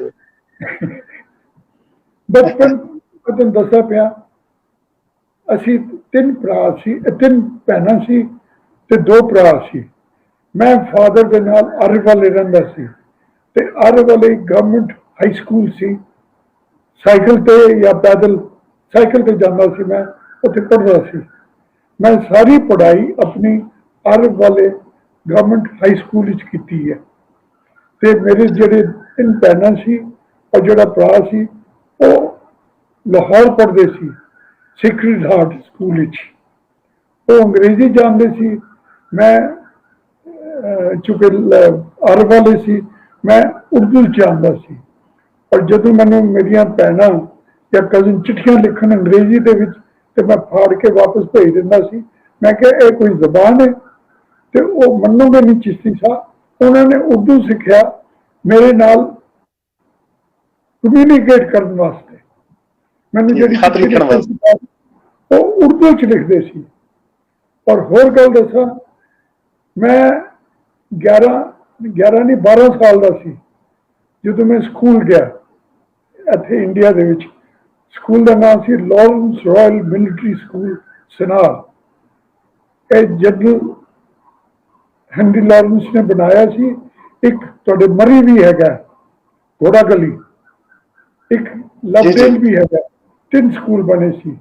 ਬਚਪਨ ਤੁਹਾਨੂੰ ਦੱਸਿਆ ਪਿਆ, ਅਸੀਂ 3 ਭਰਾ ਸੀ, 3 ਭੈਣਾਂ ਸੀ ਤੇ 2 ਭਰਾ ਸੀ। ਮੈਂ ਫਾਦਰ ਦੇ ਨਾਲ ਆਰਵ ਵਾਲੇ ਰਹਿੰਦਾ ਸੀ ਤੇ ਆਰਵ ਵਾਲੇ ਗਵਰਨਮੈਂਟ ਹਾਈ ਸਕੂਲ ਸੀ। ਸਾਈਕਲ ਤੇ ਜਾਂ ਪੈਦਲ, ਸਾਈਕਲ ਤੇ ਜਾਂਦਾ ਸੀ, ਮੈਂ ਉੱਥੇ ਪੜ੍ਹਦਾ ਸੀ। ਮੈਂ ਸਾਰੀ ਪੜ੍ਹਾਈ ਆਪਣੀ ਆਰਵ ਵਾਲੇ ਗਵਰਨਮੈਂਟ ਹਾਈ ਸਕੂਲ ਵਿੱਚ ਕੀਤੀ ਹੈ। ਤੇ ਮੇਰੇ ਜਿਹੜੇ 3 ਭੈਣਾਂ ਸੀ ਔਰ ਜਿਹੜਾ ਭਰਾ ਸੀ, ਉਹ ਲਾਹੌਰ ਪੜ੍ਹਦੇ ਸੀ ਸੇਕਰਡ ਹਾਰਟ ਸਕੂਲ ਵਿੱਚ। ਉਹ ਅੰਗਰੇਜ਼ੀ ਜਾਣਦੇ ਸੀ, ਮੈਂ ਚੁੱਕੇ ਅਰਬ ਵਾਲੇ ਸੀ, ਮੈਂ ਉਰਦੂ ਜਾਣਦਾ ਸੀ। ਪਰ ਜਦੋਂ ਮੈਨੂੰ ਮੇਰੀਆਂ ਭੈਣਾਂ ਜਾਂ ਕਜ਼ਨ ਚਿੱਠੀਆਂ ਲਿਖਣ ਅੰਗਰੇਜ਼ੀ ਦੇ ਵਿੱਚ, ਤੇ ਮੈਂ ਫਾੜ ਕੇ ਵਾਪਸ ਭੇਜ ਦਿੰਦਾ ਸੀ। ਮੈਂ ਕਿਹਾ ਇਹ ਕੋਈ ਜ਼ਬਾਨ ਹੈ? ਤੇ ਉਹ ਮੰਨੋਗੇ ਨਹੀਂ ਚਿਸ਼ਤੀ ਸਾਹਿਬ, ਉਹਨਾਂ ਨੇ ਉਰਦੂ ਸਿੱਖਿਆ ਮੇਰੇ ਨਾਲ ਕਮਿਊਨੀਕੇਟ ਕਰਨ ਵਾਸਤੇ। ਮੈਨੂੰ ਜਿਹੜੀ ਉਹ ਉਰਦੂ ਚ ਲਿਖਦੇ ਸੀ। ਔਰ ਹੋਰ ਗੱਲ ਦੱਸਾਂ, ਮੈਂ 11 ਨਹੀਂ 12 ਸਾਲ ਦਾ ਸੀ ਜਦੋਂ ਮੈਂ ਸਕੂਲ ਗਿਆ ਇੱਥੇ ਇੰਡੀਆ ਦੇ ਵਿੱਚ। ਸਕੂਲ ਦਾ ਨਾਮ ਸੀ ਲਾਰੈਂਸ ਰਾਇਲ ਮਿਲਟਰੀ ਸਕੂਲ ਸਨਾਰ। ਇਹ ਜਨਰਲ ਹੈਨਰੀ ਲਾਰੈਂਸ ਨੇ ਬਣਾਇਆ ਸੀ। ਇੱਕ ਤੁਹਾਡੇ ਮਰੀ ਵੀ ਹੈਗਾ, ਘੋੜਾ ਗਲੀ, ਇੱਕ ਲਵਡੇਲ ਵੀ ਹੈਗਾ। 3 ਸਕੂਲ ਬਣੇ ਸੀ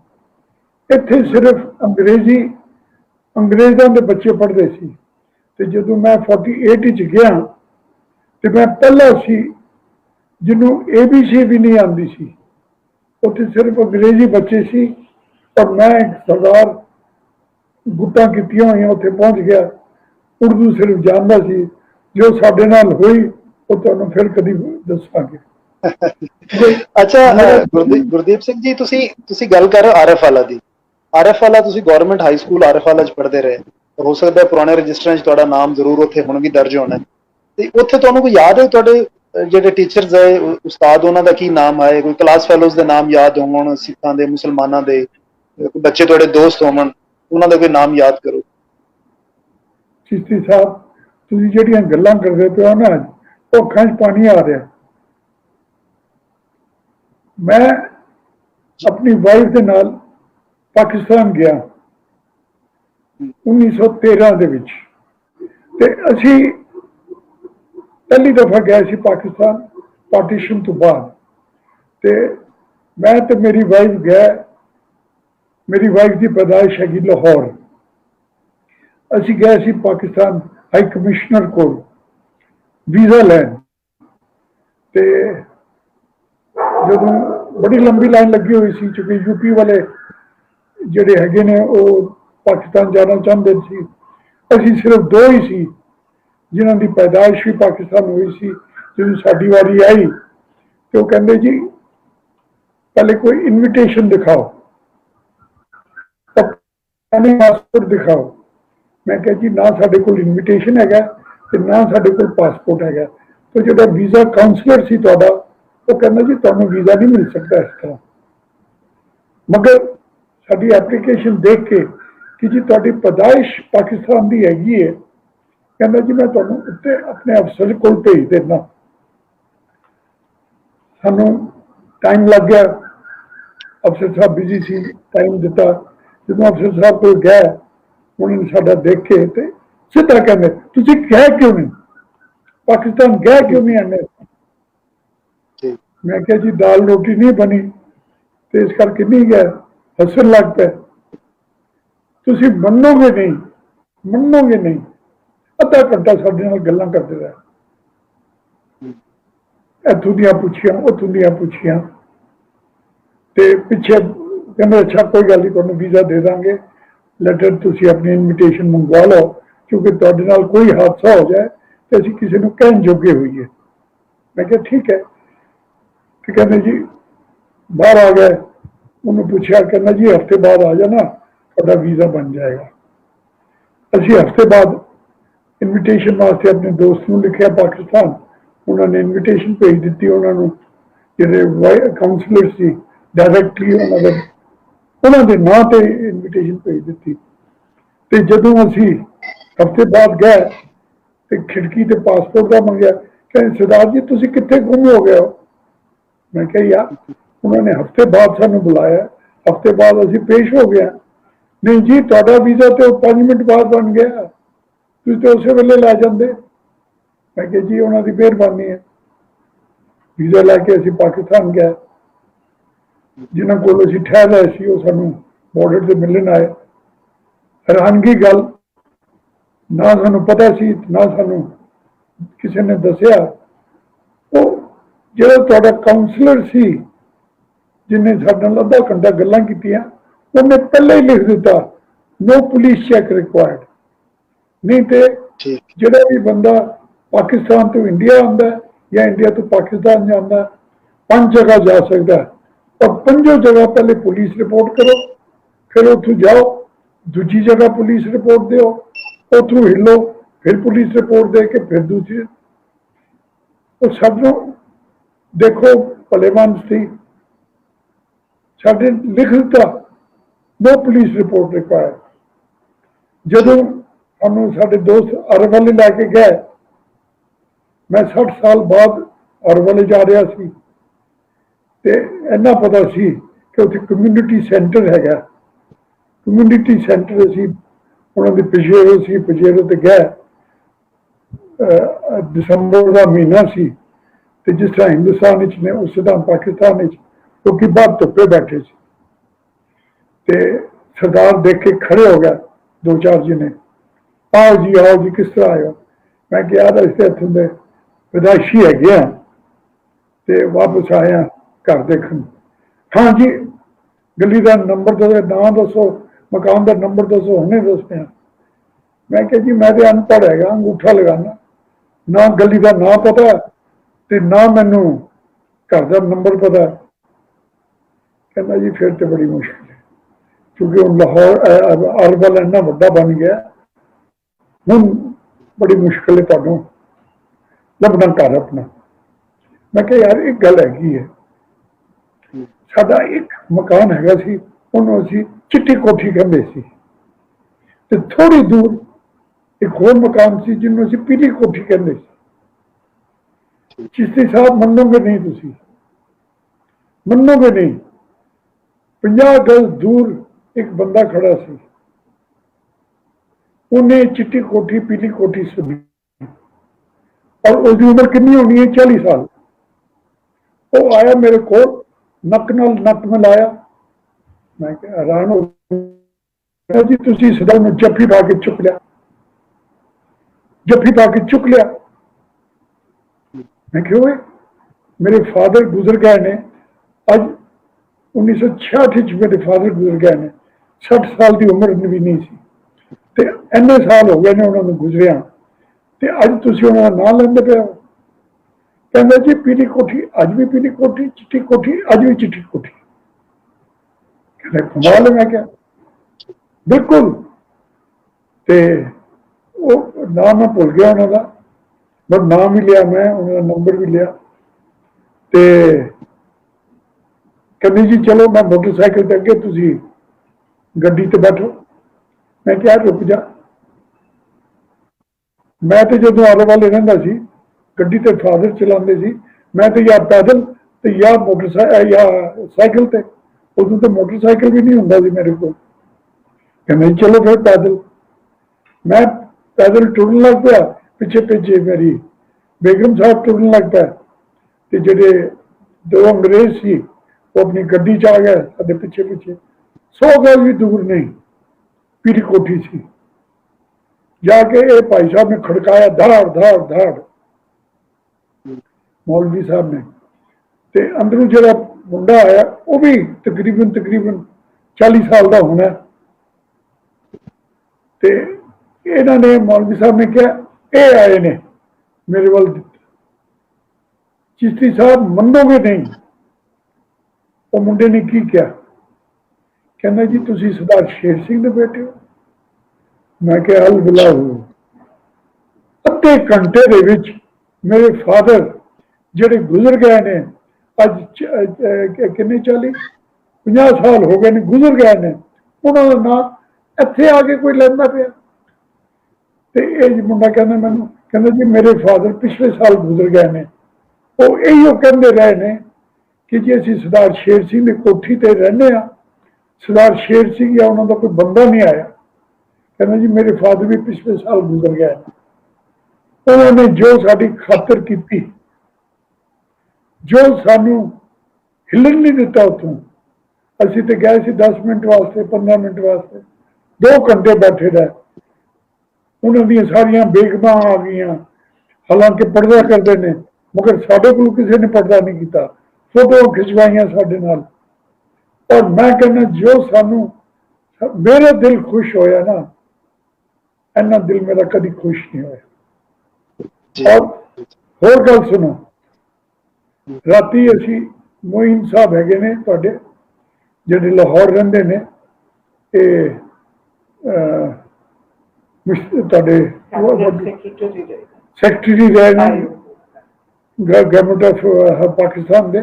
ਇੱਥੇ। ਸਿਰਫ ਅੰਗਰੇਜ਼ਾਂ ਦੇ ਬੱਚੇ ਪੜ੍ਹਦੇ ਸੀ। ਤੇ ਜਦੋਂ ਮੈਂ 48 ਵਿੱਚ ਗਿਆ ਤੇ ਮੈਂ ਪਹਿਲਾ ਸੀ ਜਿਹਨੂੰ ABC ਵੀ ਨਹੀਂ ਆਉਂਦੀ ਸੀ। ਉੱਥੇ ਸਿਰਫ ਅੰਗਰੇਜ਼ੀ ਬੱਚੇ ਸੀ ਔਰ ਮੈਂ ਸਰਦਾਰ ਗੁੱਟਾਂ ਕੀਤੀਆਂ ਹੋਈਆਂ ਉੱਥੇ ਪਹੁੰਚ ਗਿਆ। ਉਰਦੂ ਸਿਰਫ ਜਾਣਦਾ ਸੀ। ਜੋ ਸਾਡੇ ਨਾਲ ਹੋਈ ਉਹ ਤੁਹਾਨੂੰ ਫਿਰ ਕਦੀ ਦੱਸਾਂਗੇ। ਅੱਛਾ ਗੁਰਦੀਪ ਸਿੰਘ ਜੀ, ਤੁਸੀਂ ਗੱਲ ਕਰ ਰਹੇ ਹੋ ਆਰਐਫ ਵਾਲਾ ਦੀ। ਆਰਐਫ ਵਾਲਾ ਤੁਸੀਂ ਗਵਰਨਮੈਂਟ ਹਾਈ ਸਕੂਲ ਆਰਐਫ ਵਾਲਾ 'ਚ ਪੜ੍ਹਦੇ ਰਹੇ। ਹੋ ਸਕਦਾ ਪੁਰਾਣੇ ਰਜਿਸਟਰਾਂ 'ਚ ਤੁਹਾਡਾ ਨਾਮ ਜ਼ਰੂਰ ਉੱਥੇ ਹੁਣ ਵੀ ਦਰਜ ਹੋਣਾ। ਤੇ ਉੱਥੇ ਤੁਹਾਨੂੰ ਕੋਈ ਯਾਦ ਹੈ ਤੁਹਾਡੇ ਜਿਹੜੇ ਟੀਚਰਸ ਆਏ, ਉਸਤਾਦ, ਉਹਨਾਂ ਦਾ ਕੀ ਨਾਮ ਆਏ? ਕੋਈ ਕਲਾਸ ਫੈਲੋਜ਼ ਦੇ ਨਾਮ ਯਾਦ ਹੋਣ, ਸਿੱਖਾਂ ਦੇ, ਮੁਸਲਮਾਨਾਂ ਦੇ, ਬੱਚੇ ਤੁਹਾਡੇ ਦੋਸਤ ਹੋਣ, ਉਹਨਾਂ ਦਾ ਕੋਈ ਨਾਮ ਯਾਦ ਕਰੋ। चिश्ती साहब तुसीं जिहड़ियां गल्लां करदे पे हो ना वो अखां 'च पानी आ रहा। मैं अपनी वाइफ के नाल पाकिस्तान गया 1913 ਦੇ ਵਿੱਚ ਤੇ ਅਸੀਂ पहली दफा गए सी पाकिस्तान पार्टीशन तो बाद। ते मैं तो मेरी वाइफ गए, मेरी वाइफ की पैदाइश हैगी लाहौर। असी गए सी पाकिस्तान हाई कमिश्नर को वीज़ा लैन। ते जदों बड़ी लंबी लाइन लगी हुई सी क्योंकि यूपी वाले जिहड़े हैगे ने वो पाकिस्तान जाना चाहते सी। असी सिर्फ दो ही सी जिन्हों की पैदाइश भी पाकिस्तान हुई सी। जो साड़ी वारी आई तो कहते जी पहले कोई इनविटेशन दिखाओ, पासपोर्ट दिखाओ। मैं कहा जी ना साढ़े कोल इनविटेशन हैगा ते ना साढ़े कोल पासपोर्ट हैगा। तो जो वीज़ा काउंसलर सी तुहाडा वो कहना जी तुहानूं वीज़ा नहीं मिल सकता इस तरह। मगर साड़ी एप्लीकेशन देख के कि जी तुहाडी पैदाइश पाकिस्तान की हैगी है, कहना जी मैं तुहानूं उत्ते अपने अफसर को भेज देना। सानूं टाइम लग गया, अफसर साहब बिजी सी, टाइम दिता। जो अफसर साहब को गए उन्होंने साडा देख के ते सीधा कहने तुसीं गए क्यों नहीं, पाकिस्तान गए क्यों नहीं आने। मैं कहा जी दाल रोटी नहीं बनी तो इस करके नहीं गए। हसन लग पे, तुसीं मनोगे नहीं अद्धा घंटा साडे नाल गल्लां करते रहे, इत्थों दियां पुछियां उत्थों दियां पुछियां ते पिछे कहते अच्छा कोई गल नहीं तुहानूं वीज़ा दे देंगे, लैटर तुसीं अपनी इनविटेशन मंगवा लो क्योंकि तुहाडे नाल कोई हादसा हो जाए तो असीं किसी नूं कहण जोगे होईए। मैं कहा ठीक है। तो कहते जी बाहर आ गए, उन्होंने पूछा कहना जी हफ्ते बाद आ जाना तुहाडा वीज़ा बन जाएगा। असीं हफ्ते बाद इनविटेशन वास्ते अपने दोस्त को लिखा पाकिस्तान, उन्होंने इनविटेशन भेज दी। उन्होंने जो काउंसलर से डायरैक्टली उन्होंने नाँ से इनविटेशन भेज दी। तो जदों असी हफ्ते बाद गए तो खिड़की से पासपोर्ट का मंगया, कहते सरदार जी तुसीं कित्थे गुम हो गए हो। मैं कहा यार उन्होंने हफ्ते बाद सानूं बुलाया, हफ्ते बाद असी पेश हो गया। नहीं जी तुहाडा वीज़ा तो 5 मिनट बाद बन गया, तुसीं तो उस वेले लै जांदे। मैं कहा जी उन्होंने मेहरबानी है। वीज़ा लैके असी पाकिस्तान गए, जिन्होंने को असी ठहर रहे सी वो सानूं बॉर्डर से मिलन आए। हैरानगी गल ना सानूं पता सी ना सानूं किसी ने दसिया। वो जो तुहाडा काउंसलर सी जिन्हें साडे नाल अद्धा घंटा गल्लां कीतियां उन्हें पहले ही लिख दिता नो पुलिस चैक रिक्वायर्ड। नहीं तो जिहड़ा भी बंदा पाकिस्तान तो इंडिया आंदा है या इंडिया तो पाकिस्तान जाता 5 जगह जा सकता है, और 5 जगह पहले पुलिस रिपोर्ट करो, फिर उतों जाओ दूजी जगह पुलिस रिपोर्ट दो, उतों हिलो फिर पुलिस रिपोर्ट दे के फिर दूसरी। तो सानूं देखो भलेमानस थी साडे लिख दिता नो पुलिस रिपोर्ट रिक्वायर्ड। जदों सानूं साडे दोस्त अरब वाले लैके गए, मैं 60 साल बाद अरब वाले जा रहा सी ते इन्ना पता सी कि उत्थे कम्यूनिटी सेंटर हैगा। कम्यूनिटी सेंटर असी उन्होंने पजेरो सी, पजेरो ते गए। दिसंबर का महीना सी ते जिस तरह हिंदुस्तान ने उस तरह पाकिस्तान लोग बाहर धुप्पे बैठे सी ते सरदार देख के खड़े हो गए 2-4 जने, आओ जी किस तरह आए हो। मैं क्या यार इस इतों के विदायशी है ते वापस आए हैं घर देखन। हाँ जी गली का नंबर दसो, नाम दसो, मकान का नंबर दसो, हमने दसते हैं। मैं क्या जी मैं तो अनपढ़ है, अंगूठा लगाना ना गली का ना पता ते ना मैनू घर का नंबर पता। कहना जी फिर तो बड़ी मुश्किल है क्योंकि हम लाहौर अरब वाला इन्ना वड्डा बन गया, हूँ बड़ी मुश्किल है तुहानूं लभना घर अपना। मैं क्या यार एक गल हैगी है, साडा एक मकान हैगा सी, उन्होंने असीं चिट्टी कोठी कहंदे सी ते थोड़ी दूर ਇੱਕ ਹੋਰ ਮਕਾਨ ਸੀ ਜਿਹਨੂੰ ਅਸੀਂ ਪੀਲੀ ਕੋਠੀ ਕਹਿੰਦੇ ਸੀ। ਚਿਸ਼ਤੀ ਸਾਹਿਬ ਮੰਨੋਗੇ ਨਹੀਂ, ਤੁਸੀਂ ਮੰਨੋਗੇ ਨਹੀਂ, 50 ਗਜ਼ ਦੂਰ ਇੱਕ ਬੰਦਾ ਖੜਾ ਸੀ, ਉਹਨੇ ਚਿੱਟੀ ਕੋਠੀ ਪੀਲੀ ਕੋਠੀ ਸੁਣੀ, ਔਰ उसकी उम्र कितनी होनी है, 40 साल। वो आया मेरे को, नक नाल नक मिलाया, मैं हैरान हो गया जी, तुसी सदा में जफ्फी पा के चुक लिया, जफ्फी पा के चुक लिया। मैं क्यों है, मेरे फादर गुजर गए ने, अज 1966 मेरे फादर गुजर गए ने, 60 साल की उम्र भी नहीं सी, ते इन्ने साल हो गए ने उन्होंने गुजरिया, ਤੇ ਅੱਜ ਤੁਸੀਂ ਉਹਨਾਂ ਦਾ ਨਾਂ ਲੈਂਦੇ ਪਏ ਹੋ। ਕਹਿੰਦਾ ਜੀ ਪੀਲੀ ਕੋਠੀ ਅੱਜ ਵੀ ਪੀਲੀ ਕੋਠੀ, ਚਿੱਟੀ ਕੋਠੀ ਅੱਜ ਵੀ ਚਿੱਟੀ ਕੋਠੀ। ਕਹਿੰਦਾ ਕਮਾਲ ਹੈ। ਮੈਂ ਕਿਹਾ ਬਿਲਕੁਲ। ਤੇ ਉਹ ਨਾਮ ਮੈਂ ਭੁੱਲ ਗਿਆ ਉਹਨਾਂ ਦਾ, ਪਰ ਨਾਮ ਵੀ ਲਿਆ ਮੈਂ, ਉਹਨਾਂ ਦਾ ਨੰਬਰ ਵੀ ਲਿਆ। ਤੇ ਕਹਿੰਦੇ ਜੀ ਚਲੋ ਮੈਂ ਮੋਟਰਸਾਈਕਲ ਤੇ ਅੱਗੇ, ਤੁਸੀਂ ਗੱਡੀ ਤੇ ਬੈਠੋ। ਮੈਂ ਕਿਹਾ ਰੁਕ ਜਾ, मैं तो जो आले वाले रहा सी, गड्डी ते फादर चलाते सी, मैं तो या पैदल ते या मोटरसाइकिल या साइकिल ते, उदों तो मोटरसाइकिल भी नहीं होंदा सी मेरे को। कहना चलो फिर पैदल। मैं पैदल टुरन लग पाया, पिछे पिछे मेरी बेगम साहब टुरन लग पाया, ते जेडे 2 अंग्रेज सी वो अपनी गड्डी च आ गए साडे पिछे पिछे। 100 गज भी दूर नहीं पीली कोठी सी। जाके ये भाई साहब ने खड़काया, धाड़ धाड़ धाड़, मौलवी साहब ने। ते अंदरों जो मुंडा आया वो भी तकरीबन 40 साल का होना। ते इन्होंने मौलवी साहब ने कहा ये आए ने मेरे वाल। चिश्ती साहब मनोगे नहीं, वो मुंडे ने की क्या, कहना जी तुसी सरदार शेर सिंह दे बेटे हो। मैं क्या हल बुलाओ। अद्धे घंटे दे विच मेरे फादर जेडे गुजर गए ने, अज किन्ने 40-50 साल हो गए ने गुजर गए ने, उन्होंने नाम इत्थे आके कोई लेंदा पिया। ते ये मुंडा कहना मैनू, कहना जी मेरे फादर पिछले साल गुजर गए ने, वो इहो कहंदे रहे ने कि जी असीं सरदार शेर सिंह की कोठी ते रहने आ, सरदार शेर सिंह या उन्होंने कोई बंदा नहीं आया। कहना जी मेरे फादर भी पिछले साल गुजर गए, उन्होंने जो साड़ी खातर की, जो सानू हिलन नहीं दिता उतों। असी तो गए थे 10 मिनट वास्ते, 15 मिनट वास्ते, 2 घंटे बैठे रहे। उन्होंने सारिया बेगमां आ गई, हालांकि पर्दा करते हैं, मगर साढ़े को किसी ने पर्दा नहीं किया, फोटो खिंचवाइया साढ़े नाल। और मैं कहना जो सानू, मेरा दिल खुश होया ना, इन्ना दिल मेरा कभी खुश नहीं होया। और होर गल सुनो, राती असी मोइन साहब हैगे ने तुहाडे जिहड़े लाहौर रहिंदे ने, तुहाडे सैकटरी रहे ने गवर्नमेंट ऑफ पाकिस्तान दे।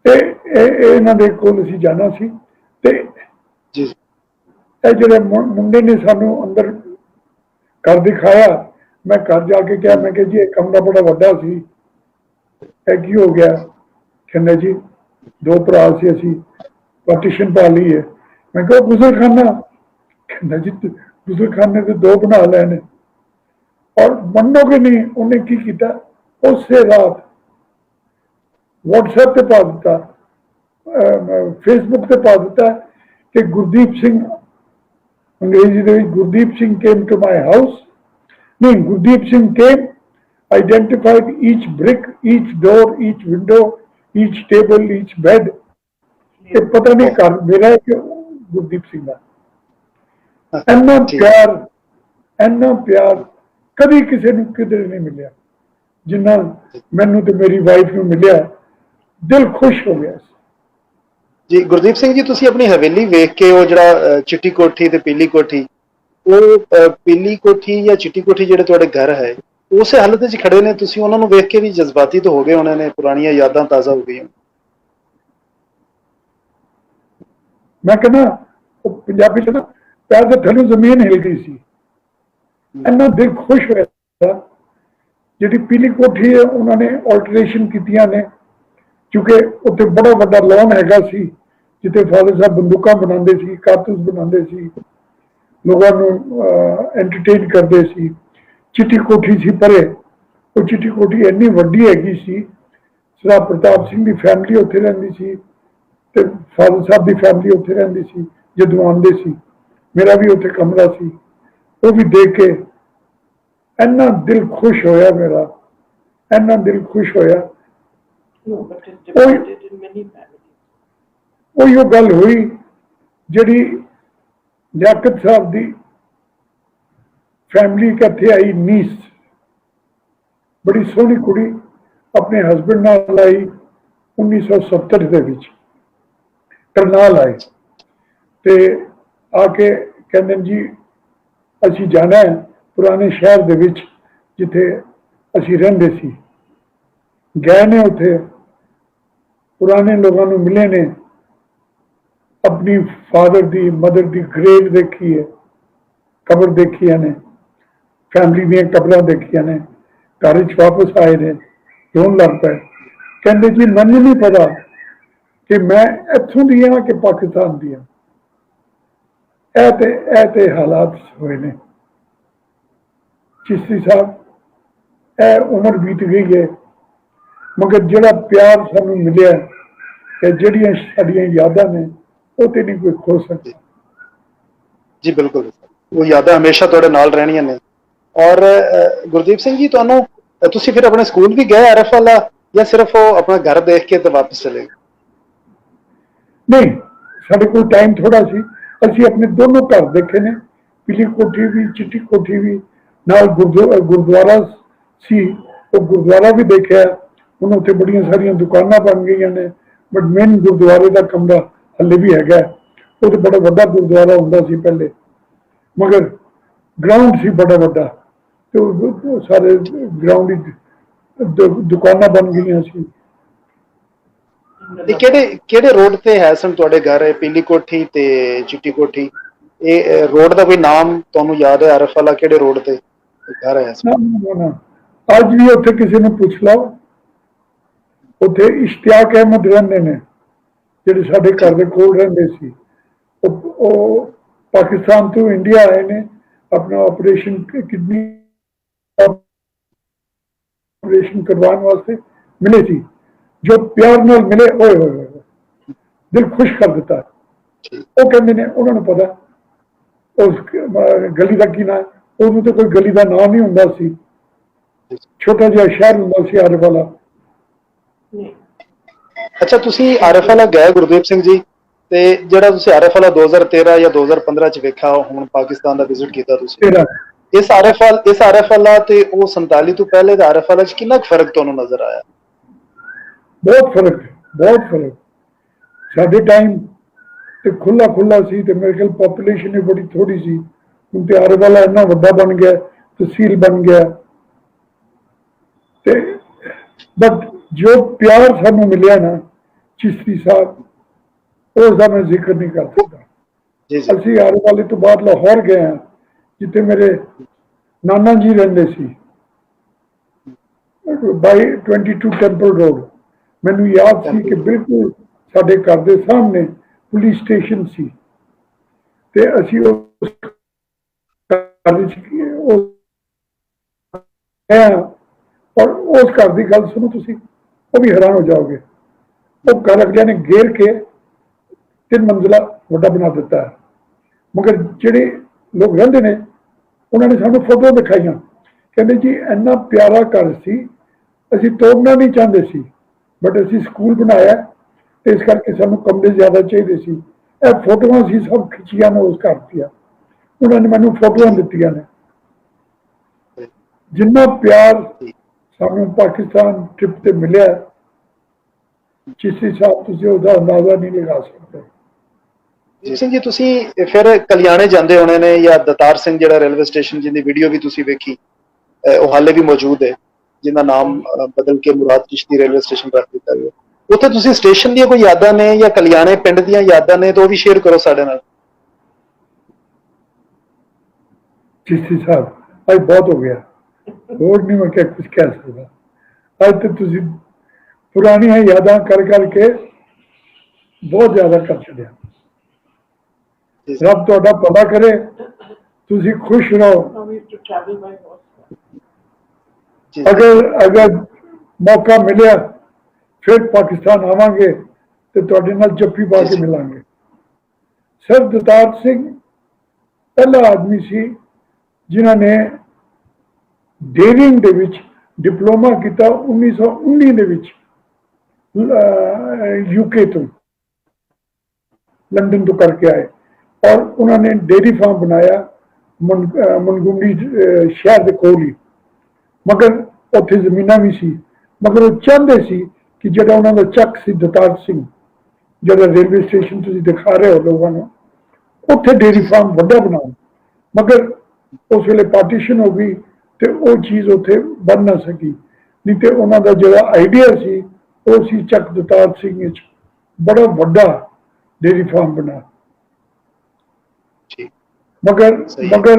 इन्हां दे कोल असीं जाना सी, ते जो मुंडे ने सानू अंदर घर दिखाया। मैं घर जाके क्या, मैं कहा जी एक कमरा बड़ा वड्डा सी, की हो गया। कहना जी 2 भरा से असी पार्टीशन पा ली है। मैं कहा गुजर खाना, कहना जी गुजर खाने तो 2 बना लेने। और मनोगे नहीं, उन्हें की किया, उस रात व्हाट्सएप पे पा दिता, फेसबुक पे पा दिता कि गुरदीप सिंह, अंग्रेजी Gurdeep Singh came to my house, नहीं Gurdeep Singh came, identified each brick, each door, each window, each table, each bed. ये पता नहीं घर मेरा है कि गुरदीप सिंह का। इन्ना प्यार कभी किसी ने किधर नहीं मिलिया जिन्ना मैनू ते मेरी वाइफ नू मिलिया। दिल खुश हो गया जी। गुरदीप सिंह जी, तुसी अपनी हवेली वेख के वो जरा चिट्टी कोठी ते पीली कोठी, वो पीली कोठी या चिट्टी कोठी जेडे तुहाडे घर है, उस हालत च खड़े ने, तुसी उन्हां नू वेख के भी जज्बाती तो हो गए होने ने, पुरानियां यादां ताज़ा हो गई। मैं कहना पंजाबी च ना पैर के थल्लों जमीन हिल गई सी। इन्ना दिल खुश होया। जिहड़ी पीली कोठी है उन्होंने ऑल्टरेशन कीतियां ने, क्योंकि उत्थे बड़ा वड्डा लॉन हैगा सी जिथे फादर साहब बंदूकां बनाते सी, कारतूस बनाते सी, लोगों को एंटरटेन करते सी। चिट्टी कोठी सी परे, वो चिट्टी कोठी इन्नी वड्डी हैगी सी। सरदार प्रताप सिंह की फैमिली उत्थे रहिंदी सी ते फादर साहब की फैमिली उत्थे रहिंदी सी जदों आंदे सी। मेरा भी उत्थे कमरा सी, वो भी देख के इन्ना दिल खुश होया मेरा, इन्ना दिल खुश होया। वो गल हुई जिहड़ी लियाकत साहब की फैमिली इकट्ठे आई। नीस बड़ी सोहनी कुड़ी अपने हसबैंड नाल आई 1970 दे विच, करनाल आए ते आके कहंदे जी असी जाना है पुराने शहर दे विच जिथे असी रहिंदे सी। गए ने उत्थे पुराने लोगों को मिले ने, अपनी फादर दी मदर दी ग्रेव देखी है, कबर देखी ने, फैमिली दी कबरां देखिया ने, घर च वापस आए ने, रोन लग पे। कहते जी मैनू नहीं पता कि मैं इत्थों दी हाँ कि पाकिस्तान दी हाँ। ऐ हालात हुए ने चिश्ती साहब, ऐ उम्र बीत गई है, मगर जिहड़ा प्यार सानू मिलिया ते जिहड़ियां साडियां यादां ने वो तो नहीं कोई खो सकता। जी बिल्कुल, वो यादां हमेशा तुहाडे नाल रहणियां ने। और गुरदीप सिंह जी, तुसीं फिर अपने स्कूल भी गए आरएफ वाला या सिर्फ वो अपना घर देख के तो वापस चले गए? नहीं, साढ़े को टाइम थोड़ा सी, असी अपने दोनों घर देखे ने, पीली कोठी भी चिट्टी कोठी भी, नाल गुरुद्वारा सी, वो गुरुद्वारा भी देखा। हुण उत्थे बड़ियां सारियां दुकानां बन गई ने, बट मेन गुरुद्वारे का कमरा हले भी हैगा। वो तो बड़ा वड्डा गुरुद्वारा हुंदा सी पहले, मगर ग्राउंड सी बड़ा वड्डा, तो सारे ग्राउंड दुकानां बन गई सी। केड़े रोड ते है सन तुहाडे घर, पीली कोठी ते चिट्टी कोठी? ये रोड का कोई नाम तुहानू याद है? आरएफ वाला केड़े रोड ते घर है? अज भी उत्थे किसी ने पूछ लो, उत्थे इश्तियाक अहमद रहिंदे ने जिहड़े साडे घर दे कोल रहिंदे सी। पाकिस्तान तो इंडिया आए ने अपना ऑपरेशन किडनी ऑपरेशन करवाने वास्ते मिले सी। जो प्यार नाल मिले, ओए होए दिल खुश कर दिता। वो कहते ने उन्होंने पता उस गली का की ना, उन्होंने तो कोई गली का नाम नहीं हुंदा सी, छोटा जिहा शहर हुंदा सी आरएफ वाला। अच्छा, तुसी आरएफ वाला गए गुरदीप सिंह जी, ते जिहड़ा तुसी आरएफ वाला 2013 या 2015 च वेखा, हुण पाकिस्तान दा विजिट कीता तुसी, इस आरएफ वाला ते वो 47 तो पहले दा आरएफ वाला च कितना फर्क तुहानू नजर आया? बहुत फर्क है, बहुत फर्क। साडे टाइम तो खुला खुला सी, ते मेरे ख्याल पॉपुलेशन ही बड़ी थोड़ी सी। हुण ते आरएफ वाला इन्ना वड्डा बन गया, तहसील बन गया। ते बट जो प्यार सानू मिलिया ना चिश्ती साहब, उसका मैं जिक्र नहीं कर सकता। असी आरएफ वाले तो बाद लाहौर गए हैं जिथे मेरे नाना जी रहिंदे सी, बाई 22 टेंपल रोड। मैनू याद सी कि बिल्कुल साडे घर दे सामने पुलिस स्टेशन सी, ते असी उस और उस घर की गल सुनो तुसी, वो भी हैरान हो जाओगे। वो घर अगले ने घेर के 3 मंजिला वड्डा बना दिता है, मगर जिहड़े लोग रहिंदे ने उन्होंने सानू फोटो दिखाइयां, कहते जी इन्ना प्यारा घर सी, असी तोड़ना नहीं चाहते सी, बट असी स्कूल बनाया तो इस करके सानू कमरे ज्यादा चाहिए सी। यह फोटोआं सी सब खिंचिया ने उस घर दियां, उन्होंने मैनू फोटोआं दित्तियां ने। जिन्ना प्यार सानू पाकिस्तान ट्रिप ते मिलिया, चिश्ती साहब तुसीं उसदा अंदाजा नहीं लगा सकते। जी सिंह जी, तुसी फिर कल्याणे जांदे होने ने, या दतार सिंह जिहड़ा रेलवे स्टेशन जिंदी वीडियो भी तुसी वेखी, वो हाले भी मौजूद है, जिंदा नाम बदल के मुराद चिश्ती रेलवे स्टेशन रख दिता गया। उत्थे तुसी स्टेशन दी कोई यादां ने या कल्याणे पिंड दी यादां ने, तो भी शेयर करो साडे नाल। चिश्ती साहब अज बहुत हो गया, और नहीं मैं क्या कुछ कह सकता। अज तो तुसी पुरानियां यादां कर करके बहुत ज्यादा कर छड़िया। जी जी रब तुहाडा भला करे, तुसी खुश रहो। जी अगर अगर मौका मिलिया फिर पाकिस्तान आवांगे तो तुहाडे नाल जफ्फी पा जी के जी मिलांगे। सर दतार सिंह पहला आदमी सी जिन्हां ने डेयरिंग दे विच डिप्लोमा किया 1919 दे विच यूके तो, लंदन तो करके आए, और उन्होंने डेयरी फार्म बनाया मनगुंडी शहर के कोल ही। मगर उत्थे जमीना भी सी, मगर वो चाहते सी कि जो उन्होंने चक सी दतार सिंह, जो रेलवे स्टेशन तुम दिखा रहे हो लोगों को, उत्थे डेयरी फार्म वड्डा बनाओ। मगर उस वेले पार्टीशन हो गई तो वो चीज़ उत्थे बन ना सकी। नहीं तो उन्होंने जो आइडिया सी वो सी चक दतार सिंह विच बड़ा वड्डा डेयरी फार्म बना। ठीक मगर सही है मगर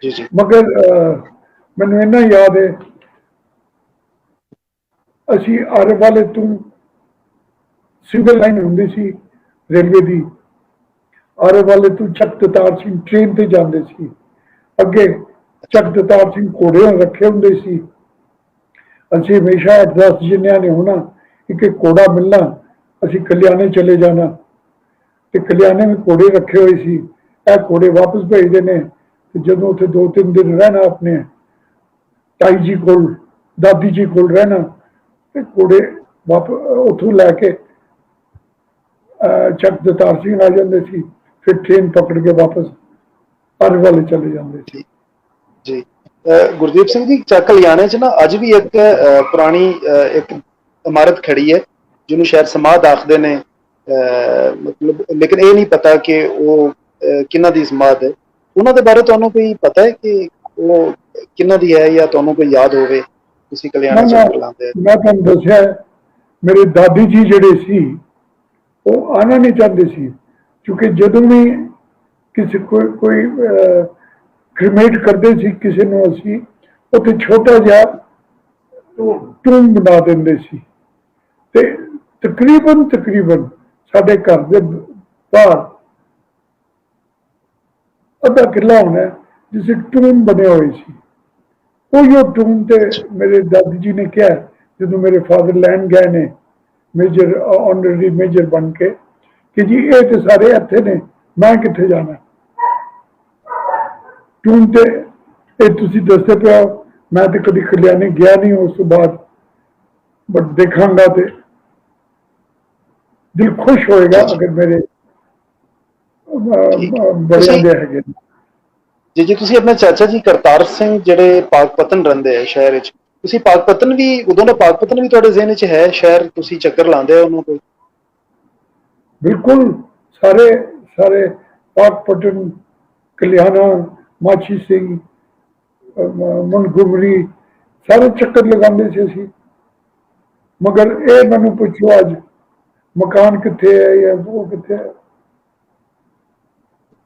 जी जी मगर मैनू इन्ना याद है, असी आरे वाले तू सिंगल लाइन होंदी सी रेलवे दी, आरे वाले तू चक दतार सिंह ट्रेन ते जांदे सी। अगे चक दतार सिंह घोड़े रखे होंदे सी। असी हमेशा 8-10 जिन्हों ने होना, एक एक घोड़ा मिलना, असी कल्याणे चले जाना, तो कल्याणे में घोड़े रखे हुए सी। ए घोड़े वापस भेजते हैं, तो जो उत्थे 2-3 दिन रहना अपने ताई जी कोल, दादी जी कोल रहना, तो घोड़े उतों लैके चक दतार सिंह आ जाते सी। फिर ट्रेन पकड़ के वापस आरे वाले चले जाते सी। जी गुरदीप सिंह जी, चक कल्याणे च ना अज भी एक पुरानी एक इमारत खड़ी है जिन्होंने शायद समाध आखते ने, मतलब लेकिन ये नहीं पता कि वो किन्ना दी समाध है। उन्होंने बारे तुहानू कोई पता है कि वो किन्ना दी है, या तुहानू कोई याद होवे तुसी ना कल्याणे ना, चक्कर लाते? मैं तुम दसिया मेरे दादी जी जड़े सी वो आना नहीं चाहते सी, क्योंकि जदों भी किसी कोई क्रिमेट करते सी किसी ने, असी उत्थे छोटा जिहा टूम बना देंदे सी। ते तकरीबन साडे घर दे बाहर अद्धा किला होना है जिसे टूम बने हुए सी। उहियो टूम ते मेरे दादी जी ने कहा जो मेरे फादर लैन गए ने मेजर, ऑनररी मेजर बन के, कि जी ये तो सारे इत्थे ने, मैं कित्थे जाना। टूम ते तुसी दसदे पे हो, मैं तो कभी कल्याणे गया नहीं उस तो बाद, बट देखांगा तो दिल खुश होएगा जी अगर मेरे ठीक बड़े तुसी दे है। जी जी तुसी अपने चाचा जी करतार सिंह ਜਿਹੜੇ ਪਾਕਪਤਨ ਰਹਿੰਦੇ ਆ ਸ਼ਹਿਰ ਵਿੱਚ, ਤੁਸੀਂ ਪਾਕਪਤਨ ਵੀ ਉਦੋਂ ਦਾ ਪਾਕਪਤਨ ਵੀ ਤੁਹਾਡੇ ਜ਼ਿਹਨ ਵਿੱਚ ਹੈ ਸ਼ਹਿਰ, ਤੁਸੀਂ ਚੱਕਰ ਲਾਉਂਦੇ ਹੋ ਉਹਨੂੰ ਕੋਈ? बिल्कुल, सारे सारे पाकपटन, कल्याणा, माछी सिंह, मनगुमरी सारे चक्कर लगाते थे असी। मगर ये मैनू पूछो अज मकान कित्थे है या वो कित्थे है,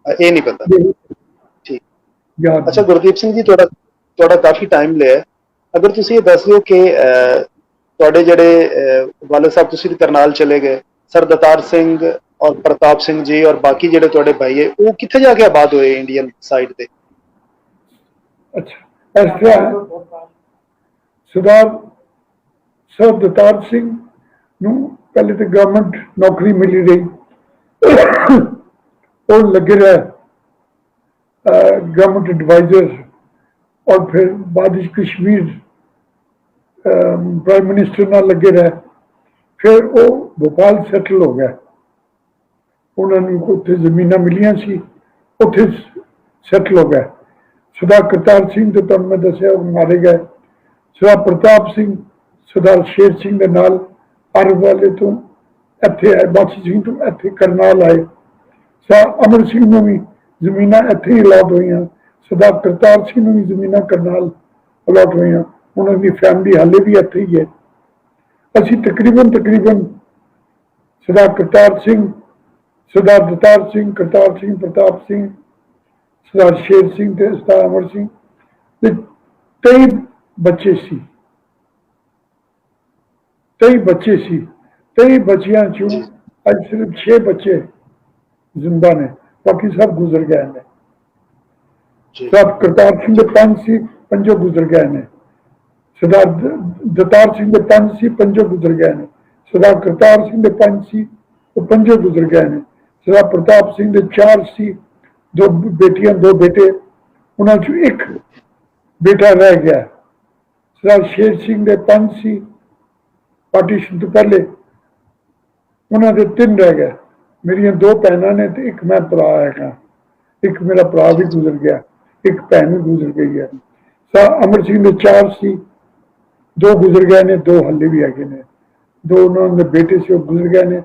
ਇਹ ਨਹੀਂ ਪਤਾ। ये ਠੀਕ याद ਅੱਛਾ नहीं। ਗੁਰਦੀਪ ਸਿੰਘ ਜੀ, ਤੁਹਾਡਾ ਕਾਫੀ ਟਾਈਮ ਲਿਆ, ਅਗਰ ਤੁਸੀਂ ਇਹ ਦੱਸ ਦਿਓ ਕਿ ਤੁਹਾਡੇ ਜਿਹੜੇ ਵਾਲਦ ਸਾਹਿਬ, ਤੁਸੀਂ ਕਰਨਾਲ ਚਲੇ ਗਏ, ਸਰ ਦਤਾਰ ਸਿੰਘ ਔਰ ਪ੍ਰਤਾਪ ਸਿੰਘ ਜੀ ਔਰ ਬਾਕੀ ਜਿਹੜੇ ਤੁਹਾਡੇ ਭਾਈ ਹੈ, ਉਹ ਕਿੱਥੇ ਜਾ ਕੇ ਆਬਾਦ ਹੋਏ ਇੰਡੀਅਨ ਸਾਈਡ ਤੇ? अच्छा इस तरह है, सरदार सर दतार सिंह नूं पहले तो गवर्नमेंट नौकरी मिली रही और लगे रहे गवर्नमेंट एडवाइजर, और फिर बाद विच कश्मीर प्राइम मिनिस्टर नाल लगे रहे। फिर वो भोपाल सैटल हो गया, उन्होंने उत्थे जमीन मिलियां सी, उत्थे सैटल हो गए। सरदार करतार सिंह तो तुहानूं मैं दस्सिया मारे गए, सरदार प्रताप सिंह सरदार शेर सिंह के नाल अरब वाले तो इत्थे आए, बाछी सिंह तो इत्थे करनाल आए, सरदार अमर सिंह नूं भी जमीन इत्थे ही अलाट हुई, सरदार करतार सिंह नूं भी जमीन करनाल अलाट हुई, उन्होंने फैमिली हाले भी इत्थे ही है। असी तकरीबन सरदार करतार सिंह, सरदार दतार सिंह, करतार सिंह, प्रताप सिंह, ਸਰਦਾਰ ਸ਼ੇਰ ਸਿੰਘ ਤੇ ਸਰਦਾਰ ਅਮਰ ਸਿੰਘ ਤੇ 23 ਬੱਚੇ ਸੀ। 23 ਬੱਚੇ ਸੀ। 23 ਬੱਚਿਆਂ ਚੋਂ ਅੱਜ ਸਿਰਫ 6 ਬੱਚੇ ਜ਼ਿੰਦਾ ਨੇ, ਬਾਕੀ ਸਭ ਗੁਜ਼ਰ ਗਏ ਨੇ। ਸਰਦਾਰ ਕਰਤਾਰ ਸਿੰਘ ਦੇ 5 ਸੀ, 5 ਗੁਜ਼ਰ ਗਏ ਨੇ। ਸਰਦਾਰ ਦਤਾਰ ਸਿੰਘ ਦੇ 5 ਸੀ, 5 ਗੁਜ਼ਰ ਗਏ ਨੇ। ਸਰਦਾਰ ਕਰਤਾਰ ਸਿੰਘ ਦੇ 5 ਸੀ, ਉਹ 5 ਗੁਜ਼ਰ ਗਏ ਨੇ। ਸਰਦਾਰ ਪ੍ਰਤਾਪ ਸਿੰਘ ਦੇ 4 ਸੀ, 2 ਬੇਟੀਆਂ 2 ਬੇਟੇ, ਉਹਨਾਂ ਚੋਂ ਇੱਕ ਬੇਟਾ ਰਹਿ ਗਿਆ। ਸਰਦਾਰ ਸ਼ੇਰ ਸਿੰਘ ਦੇ 5 ਸੀ, ਪਾਰਟੀਸ਼ਨ ਤੋਂ ਪਹਿਲੇ, ਉਹਨਾਂ ਦੇ 3 ਰਹਿ ਗਏ। ਮੇਰੀਆਂ 2 ਭੈਣਾਂ ਨੇ ਤੇ ਇੱਕ ਮੈਂ ਭਰਾ ਹੈਗਾ। ਇੱਕ ਮੇਰਾ ਭਰਾ ਵੀ ਗੁਜ਼ਰ ਗਿਆ, ਇੱਕ ਭੈਣ ਵੀ ਗੁਜ਼ਰ ਗਈ ਹੈ। ਅਮਰ ਸਿੰਘ ਦੇ 4 ਸੀ, 2 ਗੁਜ਼ਰ ਗਏ ਨੇ, 2 ਹਾਲੇ ਵੀ ਹੈਗੇ ਨੇ। 2 ਉਹਨਾਂ ਦੇ ਬੇਟੇ ਸੀ, ਉਹ ਗੁਜ਼ਰ ਗਏ ਨੇ।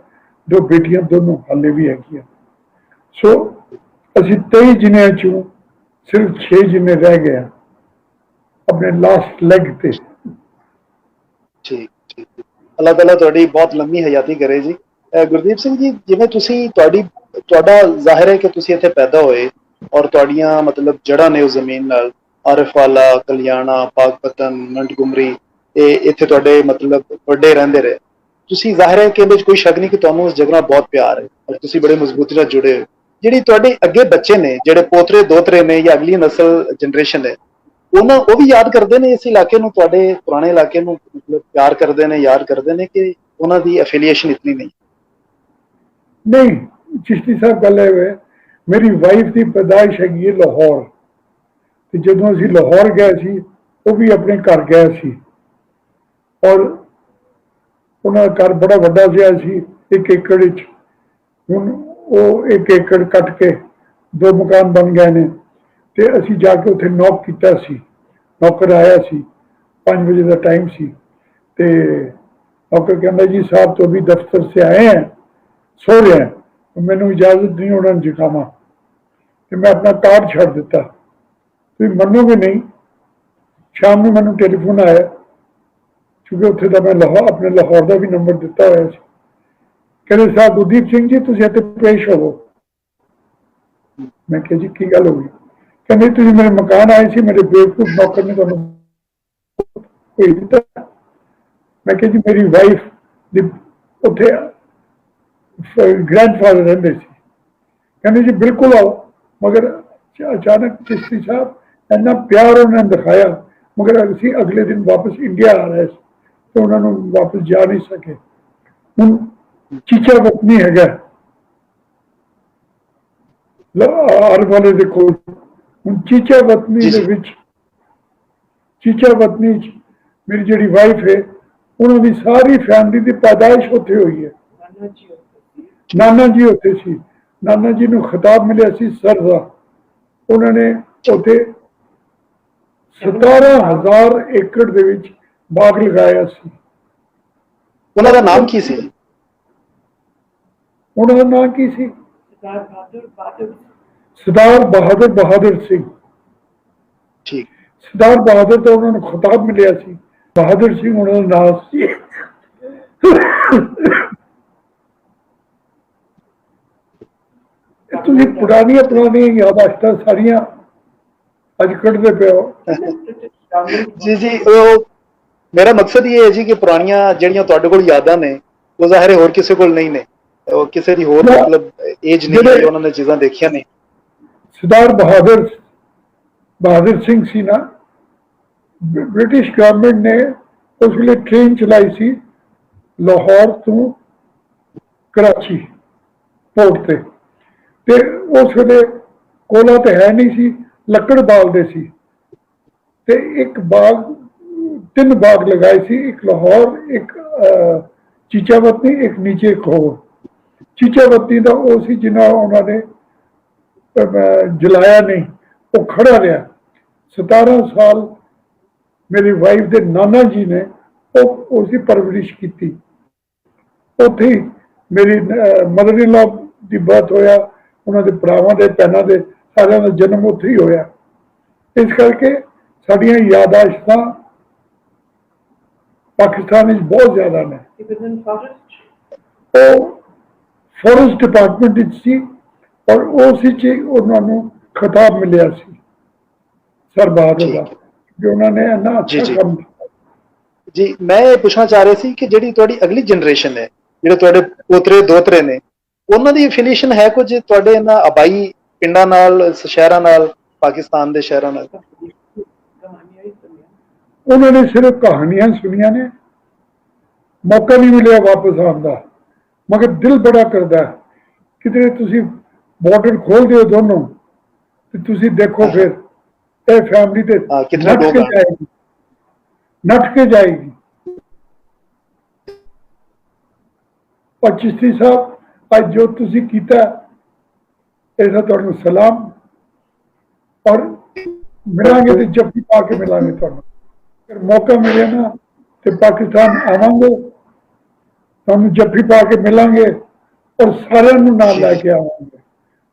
2 ਬੇਟੀਆਂ ਦੋਨੋਂ ਹਾਲੇ ਵੀ ਹੈਗੀਆਂ। ਸੋ ਅਸੀਂ 23 ਜਿਨਿਆਂ ਚੋਂ ਸਿਰਫ 6 ਜਿਨੇ ਰਹਿ ਗਏ ਆਪਣੇ ਲਾਸਟ ਲੈਗ ਤੇ। ਠੀਕ ਠੀਕ। ਅੱਲਾਹ ਤਾਲਾ ਤੁਹਾਡੀ ਬਹੁਤ ਲੰਮੀ ਹਯਾਤੀ ਕਰੇ ਜੀ। ਗੁਰਦੀਪ ਸਿੰਘ ਜੀ, ਜਿਵੇਂ ਤੁਸੀਂ ਤੁਹਾਡਾ ਜ਼ਾਹਿਰ ਹੈ ਕਿ ਤੁਸੀਂ ਇੱਥੇ ਪੈਦਾ ਹੋਏ ਔਰ ਤੁਹਾਡੀਆਂ ਮਤਲਬ ਜੜ੍ਹਾਂ ਨੇ ਉਸ ਜ਼ਮੀਨ ਨਾਲ, ਆਰਿਫ ਵਾਲਾ, ਕਲਿਆਣਾ, ਪਾਕਪਤਨ, ਮੰਟਗੁਮਰੀ, ਤੇ ਇੱਥੇ ਤੁਹਾਡੇ ਮਤਲਬ ਵੱਡੇ ਰਹਿੰਦੇ ਰਹੇ। ਤੁਸੀਂ ਜ਼ਾਹਿਰ ਹੈ ਕਿ ਇਹਦੇ 'ਚ ਕੋਈ ਸ਼ੱਕ ਨਹੀਂ ਕਿ ਤੁਹਾਨੂੰ ਉਸ ਜਗ੍ਹਾ ਨਾਲ ਬਹੁਤ ਪਿਆਰ ਹੈ ਔਰ ਤੁਸੀਂ ਬੜੇ ਮਜ਼ਬੂਤੀ ਨਾਲ ਜੁੜੇ ਹੋ। ਜਿਹੜੀ ਤੁਹਾਡੇ ਅੱਗੇ ਬੱਚੇ ਨੇ, ਜਿਹੜੇ ਪੋਤਰੇ ਦੋਤਰੇ ਨੇ ਜਾਂ ਅਗਲੀ ਨਸਲ ਜਨਰੇਸ਼ਨ ਹੈ, ਉਹ ਵੀ ਯਾਦ ਕਰਦੇ ਨੇ ਇਸ ਇਲਾਕੇ ਨੂੰ, ਤੁਹਾਡੇ ਪੁਰਾਣੇ ਇਲਾਕੇ ਨੂੰ ਮਤਲਬ ਪਿਆਰ ਕਰਦੇ ਨੇ, ਯਾਦ ਕਰਦੇ ਨੇ ਕਿ ਉਹਨਾਂ ਦੀ ਐਫੀਲੀਏਸ਼ਨ ਇਤਨੀ ਨਹੀਂ? ਨਹੀਂ, ਚਿਸ਼ਤੀ ਸਾਹਿਬ ਗੱਲ ਹੈ, ਮੇਰੀ ਵਾਈਫ ਦੀ ਪੈਦਾਇਸ਼ ਹੈਗੀ ਹੈ ਲਾਹੌਰ, ਤੇ ਜਦੋਂ ਅਸੀਂ ਲਾਹੌਰ ਗਏ ਸੀ ਉਹ ਵੀ ਆਪਣੇ ਘਰ ਗਏ ਸੀ, ਔਰ ਉਹਨਾਂ ਦਾ ਘਰ ਬੜਾ ਵੱਡਾ ਜਿਹਾ ਸੀ, 1 ਏਕੜ ਵਿੱਚ। ਹੁਣ ਉਹ 1 ਏਕੜ ਕੱਟ ਕੇ 2 ਮਕਾਨ ਬਣ ਗਏ ਨੇ। ਤੇ ਅਸੀਂ ਜਾ ਕੇ ਉੱਥੇ ਨੌਕ ਕੀਤਾ ਸੀ, ਨੌਕਰ ਆਇਆ ਸੀ, 5 ਵਜੇ ਦਾ ਟਾਈਮ ਸੀ, ਤੇ नौकर कहना जी साहब तो अभी दफ्तर से आए हैं, सो रहे हैं, तो मैंने इजाजत नहीं उन्होंने जिकामा, तो मैं अपना कार्ड छड़ दिता। तो मनोगे नहीं, शाम में मैंने टेलीफोन आया, क्योंकि उत्थे तो मैं लाहौर अपने लाहौर का भी नंबर दिता हुआ, कहते साहब गुरदीप सिंह जी तुम इत्थे पेश होवो। मैं कहा जी की गल होगी? कहते तुम मेरे मकान आए थे, मेरे बेवकूफ नौकर ने तुहानू भेज दिता। मैं कहा जी मेरी वाइफ उत्थे ग्रैंडफादर रहंदे सी। कहते जी बिल्कुल आओ, मगर अचानक चिश्ती साहब इन्ना प्यार उन्होंने दिखाया, मगर असी अगले दिन वापस इंडिया आ रहे तो उन्होंने वापस जा नहीं सके। हुण चीचा वतनी हैगा हर वाले दे कोल, हुण चीचा वतनी दे विच, चीचा वतनी मेरी जिहड़ी वाइफ है उन्होंने सारी फैमिली की पैदाइश उत्थे हुई है। नाना जी उत्थे सी, नाना जी नूं खिताब मिलिया सी सर दा, उन्होंने उत्थे 17,000 एकड़ दे विच बाग लगाया सी। उन्हां दा नाम की सी? उन्हां दा नाम की सी? सरदार बहादुर सिंह। ठीक। सरदार बहादुर तो उन्होंने खिताब मिलिया सी, बहादुर सिंह उन्होंने नाम सी। तुसीं पुरानियां यादाश्तां सारियां अज कढ़दे पे हो। जी जी, मेरा मकसद ये है जी कि पुरानियां जिहड़ियां तुहाडे कोल यादां ने वो ज़ाहिर है होर किसी कोल नहीं ने, किसी दी होर मतलब एज नहीं है, उन्होंने चीज़ां देखियां नहीं। सरदार बहादुर सिंह सी ना, ब्रिटिश गवर्नमेंट ने उस लिए ट्रेन चलाई सी लाहौर तो कराची पोर्ट ते उस वे कोला तो है नहीं सी, लकड़ बालते सी, ते एक बाग 3 बाग लगाए सी, एक लाहौर, एक चीचावतनी, एक नीचे एक होर। चीचावतनी का वो सी जिन्हें उन्होंने जलाया नहीं, वो खड़ा रहा 17 साल। मेरी वाइफ के नाना जी ने उसकी परवरिश की, उत्थे मेरी मदर इन लॉ की बर्थ होया, उन्होंने भरावां दे भैणां दे सारियां दा जन्म उत्थे ही होया। इस करके साडियां यादाश्तां पाकिस्तान बहुत ज्यादा ने। वो फॉरेस्ट डिपार्टमेंट सी और उस उन्होंने ਖਿਤਾਬ ਮਿਲਿਆ ਸੀ ਸਰ ਬਹਾਦਰ ਠੀਕ ਦਾ, ਹੈ ਕਿ ਉਹਨਾਂ ਨੇ ਇੰਨਾ ਜੀ ਅੱਛਾ ਜੀ ਕੰਮ ਕੀਤਾ। ਜੀ। ਮੈਂ ਇਹ ਪੁੱਛਣਾ ਚਾਹ ਰਿਹਾ ਸੀ ਕਿ ਜਿਹੜੀ ਤੁਹਾਡੀ ਅਗਲੀ ਜਨਰੇਸ਼ਨ ਹੈ, ਜਿਹੜੇ ਤੁਹਾਡੇ ਪੋਤਰੇ ਦੋਤਰੇ ਨੇ, ਉਹਨਾਂ ਦੀ ਐਫੀਲੀਏਸ਼ਨ ਹੈ ਕੁਝ ਤੁਹਾਡੇ ਇਹਨਾਂ ਆਬਾਈ ਪਿੰਡਾਂ ਨਾਲ, ਸ਼ਹਿਰਾਂ ਨਾਲ, ਪਾਕਿਸਤਾਨ ਦੇ ਸ਼ਹਿਰਾਂ ਨਾਲ? ਉਹਨਾਂ ਨੇ ਸਿਰਫ ਕਹਾਣੀਆਂ ਸੁਣੀਆਂ ਨੇ, ਮੌਕਾ ਨਹੀਂ ਮਿਲਿਆ ਵਾਪਸ ਆਉਣ ਦਾ। ਮਗਰ ਦਿਲ ਬੜਾ ਕਰਦਾ ਹੈ, ਕਿਤੇ ਤੁਸੀਂ ਬਾਰਡਰ ਖੋਲ ਦਿਓ ਦੋਨੋਂ, ਤੇ ਤੁਸੀਂ ਦੇਖੋ ਹਾਂ ਫਿਰ ਇਹ ਫੈਮਿਲੀ ਤੇ ਹਾਂ, ਕਿਤਨੇ ਨੱਠ ਲੋग ਕੇ ਆए। ਜਾਏਗੀ, ਨੱਠ ਕੇ ਜਾਏਗੀ। और चिश्ती साहब आज जो तुसी कीता ऐसा तुहानू सलाम, और मिलांगे तो जफ्फी पा के मिलांगे तुहानू। अगर मौका मिले ना तो पाकिस्तान आवांगे, तुहानू जफ्फी पा के मिलांगे और सारे नू नाल लैके आवांगे।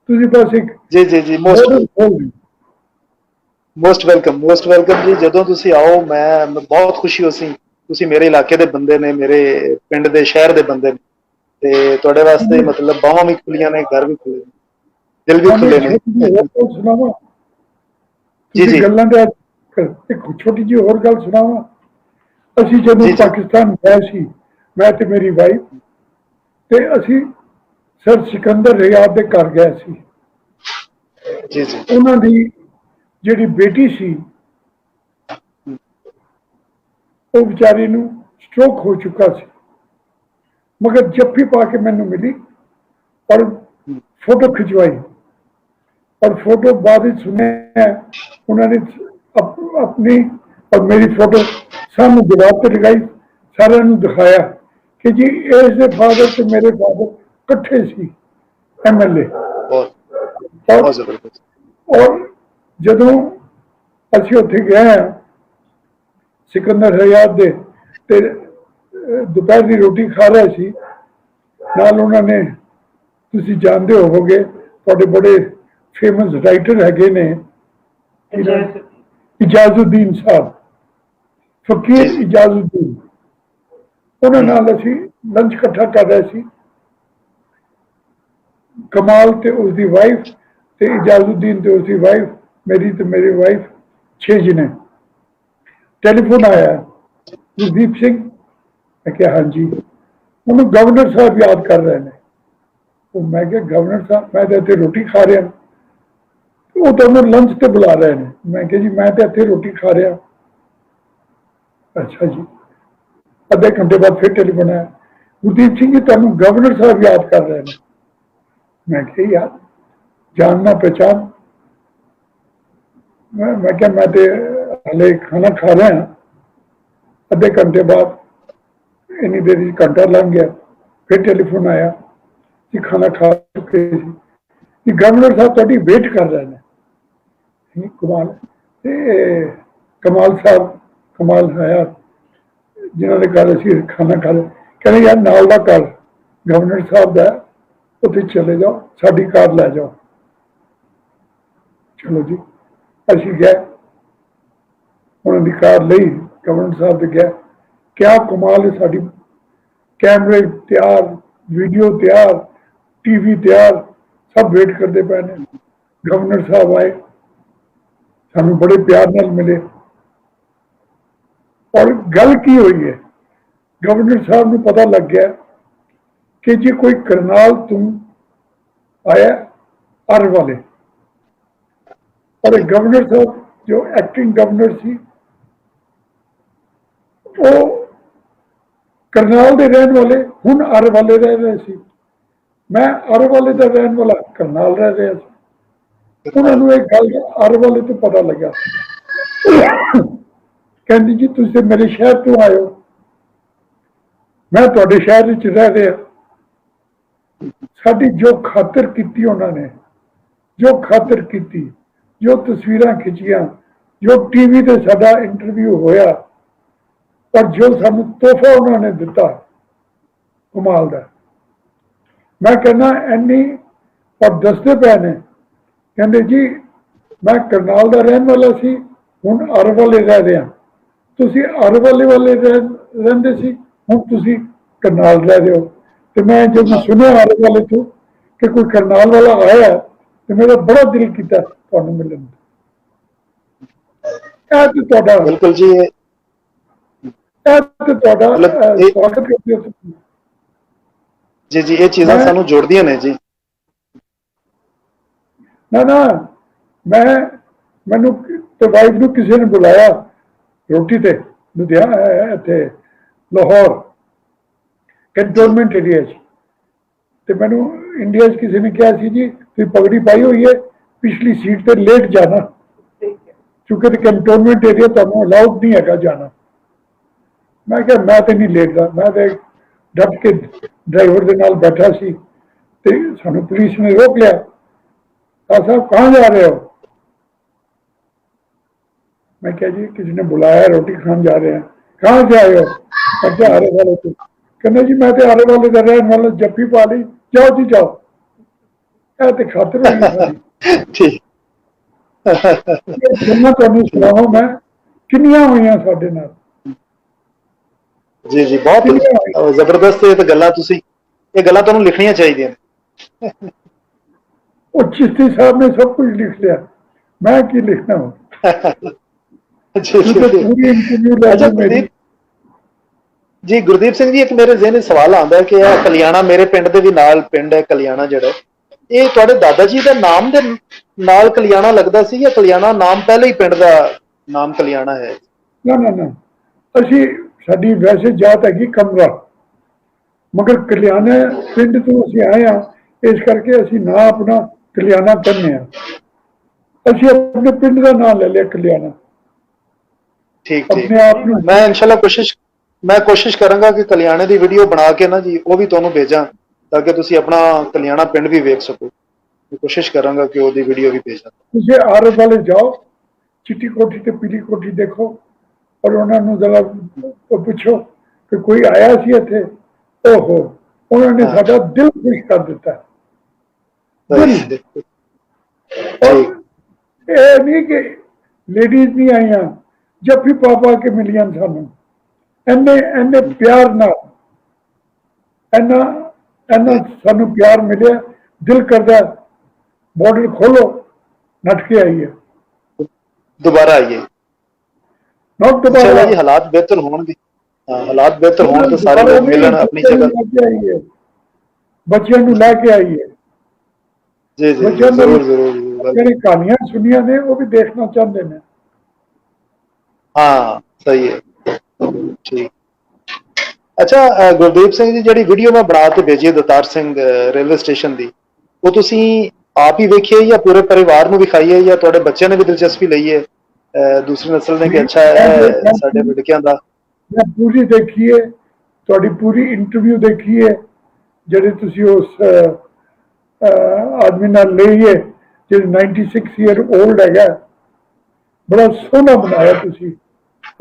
तुसी बस एक जी जी जी, मोस्ट border खोल दिओ। ਮੋਸਟ ਵੈਲਕਮ, ਮੋਸਟ ਵੈਲਕਮ ਜੀ। ਜਦੋਂ ਤੁਸੀਂ ਆਓ ਮੈਂ ਬਹੁਤ ਖੁਸ਼ੀ ਹੋਸੀ। ਤੁਸੀਂ ਮੇਰੇ ਇਲਾਕੇ ਦੇ ਬੰਦੇ ਨੇ, ਮੇਰੇ ਪਿੰਡ ਦੇ ਸ਼ਹਿਰ ਦੇ ਬੰਦੇ ਨੇ, ਤੇ ਤੁਹਾਡੇ ਵਾਸਤੇ ਮਤਲਬ ਬਾਹਾਂ ਵੀ ਖੁੱਲੀਆਂ ਨੇ, ਘਰ ਵੀ ਖੁੱਲੇ ਨੇ, ਦਿਲ ਵੀ ਤੁਹਾਨੂੰ ਖੁੱਲੇ ਇੱਕ ਨੇ। ਛੋਟੀ ਜਿਹੀ ਹੋਰ ਗੱਲ ਸੁਣਾਵਾਂ, ਜੀ ਤੁਸੀਂ ਜੀ ਗੱਲਾਂ ਦੇ ਇੱਕ ਛੋਟੀ ਜਿਹੀ ਹੋਰ ਗੱਲ ਸੁਣਾਵਾਂ। ਅਸੀਂ ਜਦੋਂ ਜੀ ਜੀ ਪਾਕਿਸਤਾਨ ਗਏ ਸੀ, ਮੈਂ ਤੇ ਮੇਰੀ ਵਾਈਫ, ਤੇ ਅਸੀਂ ਸਰ ਸਿਕੰਦਰ ਰਿਆਦ ਦੇ ਘਰ ਗਏ ਸੀ। ਜੀ ਜੀ ਉਹਨਾਂ ਦੀ ਜਿਹੜੀ ਬੇਟੀ ਸੀ, ਉਹ ਵਿਚਾਰੀ ਨੂੰ ਸਟ੍ਰੋਕ ਹੋ ਚੁੱਕਾ ਸੀ, ਮਗਰ ਜੱਫੀ ਪਾ ਕੇ ਮੈਨੂੰ ਮਿਲੀ ਔਰ ਫੋਟੋ ਖਿਚਵਾਈ। और फोटो बाद में सुने उन्होंने अपनी और मेरी फोटो सामने दीवार पर लगाई, सारे दिखाया कि जी इसके फादर तो मेरे फादर कट्ठे सी MLA। बहुत और बहुत जबरदस्त। और जदों ਅਸੀਂ ਉੱਥੇ ਗਏ ਹਾਂ ਸਿਕੰਦਰ ਹਯਾਤ ਦੇ, ਤੇ ਦੁਪਹਿਰ ਦੀ ਰੋਟੀ ਖਾ ਰਹੇ ਸੀ, ਨਾਲ ਉਹਨਾਂ ਨੇ, ਤੁਸੀਂ ਜਾਣਦੇ ਹੋਵੋਗੇ, ਤੁਹਾਡੇ ਬੜੇ फेमस राइटर हैगे ने इजाजुद्दीन साहब, फकीर इजाजुद्दीन, उन्होंने नाल असी लंच इकट्ठा कर रहे सी। कमाल ते उसकी वाइफ ते इजाजुद्दीन ते उसकी वाइफ, मेरी वाइफ, 6 जने। टेलीफोन आया, गुरदीप सिंह, मैं क्या हाँ जी, उन्होंने गवर्नर साहब याद कर रहे हैं। तो मैं क्या गवर्नर साहब, मैं तो इतने रोटी खा रहा, वो तो मैं लंच ਤੇ बुला रहे हैं। मैं क्या जी मैं तो इतने रोटी खा रहा। अच्छा जी, आधे घंटे बाद फिर टेलीफोन आया, गुरदीप सिंह जी तुहानू गवर्नर साहब याद कर रहे हैं। मैं क्या यार जानना पहचान, मैं क्या मैं तो हले खाना खा रहा। आधे घंटे बाद इन्नी देर घंटा लंघ गया, फिर टेलीफोन आया कि खाना खा चुके कि गवर्नर साहब तुहाडी वेट कर रहे हैं। कमाल, कमाल साहब, कमाल हयात, जिन्होंने घर असी खाना खा लिया, कहने यार नाल दा घर गवर्नर साहब का, उत्थे चले जाओ, साडी कार लै जाओ। चलो जी, असी गए, उन्होंने कार ली, गवर्नर साहब से गया। क्या कमाल है, साडी कैमरे तैयार, वीडियो तैयार, TV तैयार, सब वेट करते पे ने। गवर्नर साहब आए, सानू बड़े प्यार नाल मिले, और गल की हुई है, गवर्नर साहब को पता लग गया कि जी कोई करनाल तुम आया अर वाले। और गवर्नर साहब जो एक्टिंग गवर्नर सी, वो करनाल दे रहने वाले हुण अर वाले रह रहे सी। मैं अर वाले का रहने वाला करनाल रह रहा सी। उन्होंने एक गल अर वाले तो पता लगा, कहती जी तुम मेरे शहर तो आए हो, मैं तुहाडे शहर विच रह रहा। साडी जो खातर की उन्होंने, जो खातर की, जो तस्वीरां खिंचियां, जो TV ते साडा इंटरव्यू होया, और जो सानू तोहफा उन्होंने दिता, कमाल दा। मैं कहना इन्नी, और दसदे पे ने, कहते जी मैं करनाल का रहने वाला सी, हुण अर वाले रह रहा। तुसी अर वाले रहिंदे सी, हुण तुसी करनाल रह रहे हो। तो मैं जब सुनिया अर वाले तो कि कोई करनाल वाला आया, ਤੇ ਮੇਰਾ ਬੜਾ ਦਿਲ ਕੀਤਾ ਤੁਹਾਨੂੰ ਮਿਲਣ ਦਾ। ਇਹ ਤੇ ਤੁਹਾਡਾ ਬਿਲਕੁਲ ਜੀ, ਮਤਲਬ ਇਹ ਸਵਾਗਤ ਕਰਦੇ ਹੋ। ਜੀ ਜੀ, ਇਹ ਚੀਜ਼ਾਂ ਮੈਂ ਸਾਨੂੰ ਜੋੜਦੀਆਂ ਨੇ ਜੀ। ਨਾ ਨਾ ਮੈਂ ਮੈਨੂੰ ਤੇ ਵਾਈਫ ਨੂੰ ਕਿਸੇ ਨੇ ਬੁਲਾਇਆ ਰੋਟੀ ਤੇ ਲੁਧਿਆਣਾ ਇੱਥੇ ਲਾਹੌਰ ਕੰਟੋਨਮੈਂਟ ਏਰੀਆ 'ਚ, ਤੇ ਮੈਨੂੰ ਇੰਡੀਆ 'ਚ ਕਿਸੇ ਨੇ ਕਿਹਾ ਸੀ ਜੀ ਤੁਸੀਂ ਪਗੜੀ ਪਾਈ ਹੋਈ ਹੈ, ਪਿਛਲੀ ਸੀਟ ਤੇ ਲੇਟ ਜਾਣਾ, ਕਿਉਂਕਿ ਕੰਟੋਨਮੈਂਟ ਏਰੀਆ ਤੁਹਾਨੂੰ ਅਲਾਉਡ ਨਹੀਂ ਹੈਗਾ ਜਾਣਾ। ਮੈਂ ਕਿਹਾ ਮੈਂ ਤੇ ਨਹੀਂ ਲੇਟਦਾ, ਮੈਂ ਤੇ ਡੱਟ ਕੇ ਡਰਾਈਵਰ ਦੇ ਨਾਲ ਬੈਠਾ ਸੀ, ਤੇ ਸਾਨੂੰ ਪੁਲਿਸ ਨੇ ਰੋਕ ਲਿਆ। साहब कहाँ जा रहे हो? मैं क्या जी किसी ने बुलाया, रोटी खाने जा रहे हैं। कहाँ से आए हो? अच्छा आरे वाले से। कहना जी मैं तो आरे वाले कर रहा मतलब जप्पी पा ली, जाओ जी जाओ। ऐसे खातिर होगी सारी। ठीक जिन्ना तुहानू सुनावां मैं किन्नियां होईयां साडे नाल। जी जी, बहुत जबरदस्त। ये तो गल्लां तुसी, ये गल्लां तुहानू लिखनियां चाहिए। और चिश्ती साहब ने सब कुछ लिख लिया, मैं की लिखना हूँ। जी जी जी। पूरी इंटरव्यू ले अच्छा ली मेरी। जी गुरदीप सिंह जी, एक मेरे ज़हन सवाल आंदा है कि यह कलियाणा मेरे पिंड दे भी नाल पिंड है कलियाणा जिहड़ा, ये तुहाडे दादा जी दा नाम दे नाल कलियाणा लगदा सी या कलियाणा नाम पहले ही पिंड दा नाम कलियाणा है? ना ना ना असी साडी वैसे जात हैगी कमरा, मगर कलियाणा पिंड तो असी आए हाँ, इस करके असी ना अपना कलियाणा कहने हैं। असी अपने पिंड का नाम ले लिया कलियाणा। ठीक ठीक। अपने आप में मैं इंशाल्लाह मैं कोशिश करांगा कि कलियाणे दी वीडियो बना के ना जी वो भी तुहानू भेजां, ताकि तुसी अपना कलियाणा पिंड भी वेख सको। मैं कोशिश करांगा कि ओदी वीडियो भी भेजां। तुसी आरे वाले जाओ, चिट्टी कोठी ते पीली कोठी देखो, और उन्होंने जरा पूछो कि कोई आया सी इत्थे, ओहो उन्होंने हाँ। साडा दिल खुश कर दिता। दिल। और ये नहीं कि लेडीज नहीं आईया, जब भी पापा के मिलियन सानू एने एने प्यार ना एना एना सानू प्यार मिले, दिल करदा बॉर्डर खोलो नट के आइए, दोबारा आइए। नॉट दोबारा चलो जी, हालात बेहतर होंगे। हाँ, हालात बेहतर होने तो सारे लोग मिलन अपनी जगह। बच्चों को लैके आइए। जी जी, बच्चों जरूर जरूर। ने कहानियां सुनिया ने वो भी देखना चाहते हैं। हाँ सही है, ठीक। अच्छा गुरदीप सिंह जी, ਜਿਹੜੀ ਵੀਡੀਓ ਮੈਂ ਬਣਾ ਕੇ ਭੇਜੀ ਦਤਾਰ ਸਿੰਘ ਰੇਲਵੇ ਸਟੇਸ਼ਨ ਦੀ, ਉਹ ਤੁਸੀਂ ਆਪ ਹੀ ਵੇਖੀ ਹੈ ਜਾਂ ਪੂਰੇ ਪਰਿਵਾਰ ਨੂੰ ਵਿਖਾਈ ਹੈ ਜਾਂ ਤੁਹਾਡੇ ਬੱਚਿਆਂ ਨੇ ਵੀ ਦਿਲਚਸਪੀ ਲਈ ਹੈ? ਦੂਸਰੀ ਨਸਲ ਨੇ ਕਿ ਅੱਛਾ ਹੈ ਸਾਡੇ ਵਿੜਕਿਆਂ ਦਾ। मैं पूरी देखी है, थोड़ी पूरी इंटरव्यू देखी है, ਜਿਹੜੇ ਤੁਸੀਂ ਉਸ आदमी नाल लई है जो 96 ईयर ओल्ड है, बड़ा सोहना बनाया तुसी।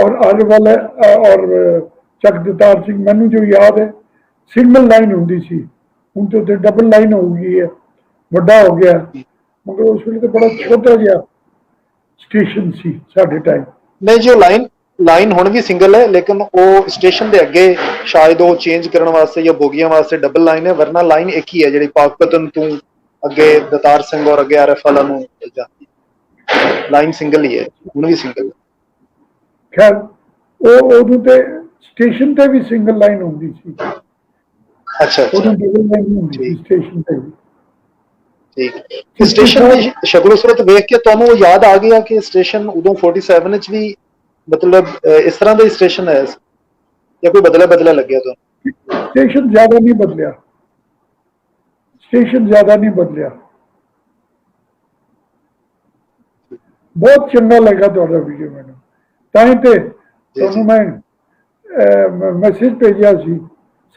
और आने वाला और चक दतार सिंह मैनू जो याद है सिंगल लाइन होंगी सी, हूँ तो डबल लाइन हो गई है, बड़ा हो गया, मगर उस वे तो बड़ा छोटा जहा स्टेशन सी साडे टाइम। नहीं जो लाइन हुण भी सिंगल है, लेकिन वो स्टेशन के अगे शायद वो चेंज करने वास्ते या बोगियां वास्ते डबल लाइन है, वरना लाइन एक ही है जी पाकपतन तू अगे दतार सिंह और अगे आरएफ वाला जाती, लाइन सिंगल ही है, हुण भी सिंगल है। खैर वो उदों ते स्टेशन ते भी सिंगल लाइन होंदी सी। अच्छा अच्छा, उदों डबल लाइन नहीं होंदी सी स्टेशन ते भी। ठीक। स्टेशन की शक्लो सूरत वेख के तुहानू याद आ गया कि स्टेशन उदों 47 विच भी मतलब इस तरह का स्टेशन है या कोई बदला बदला लगे तो? स्टेशन ज्यादा नहीं बदलिया, स्टेशन ज्यादा नहीं बदलिया। बहुत चंगा लगा थोड़ा वीडियो मैंने, ताई ते तुहानू मैं मैसेज भेजा सी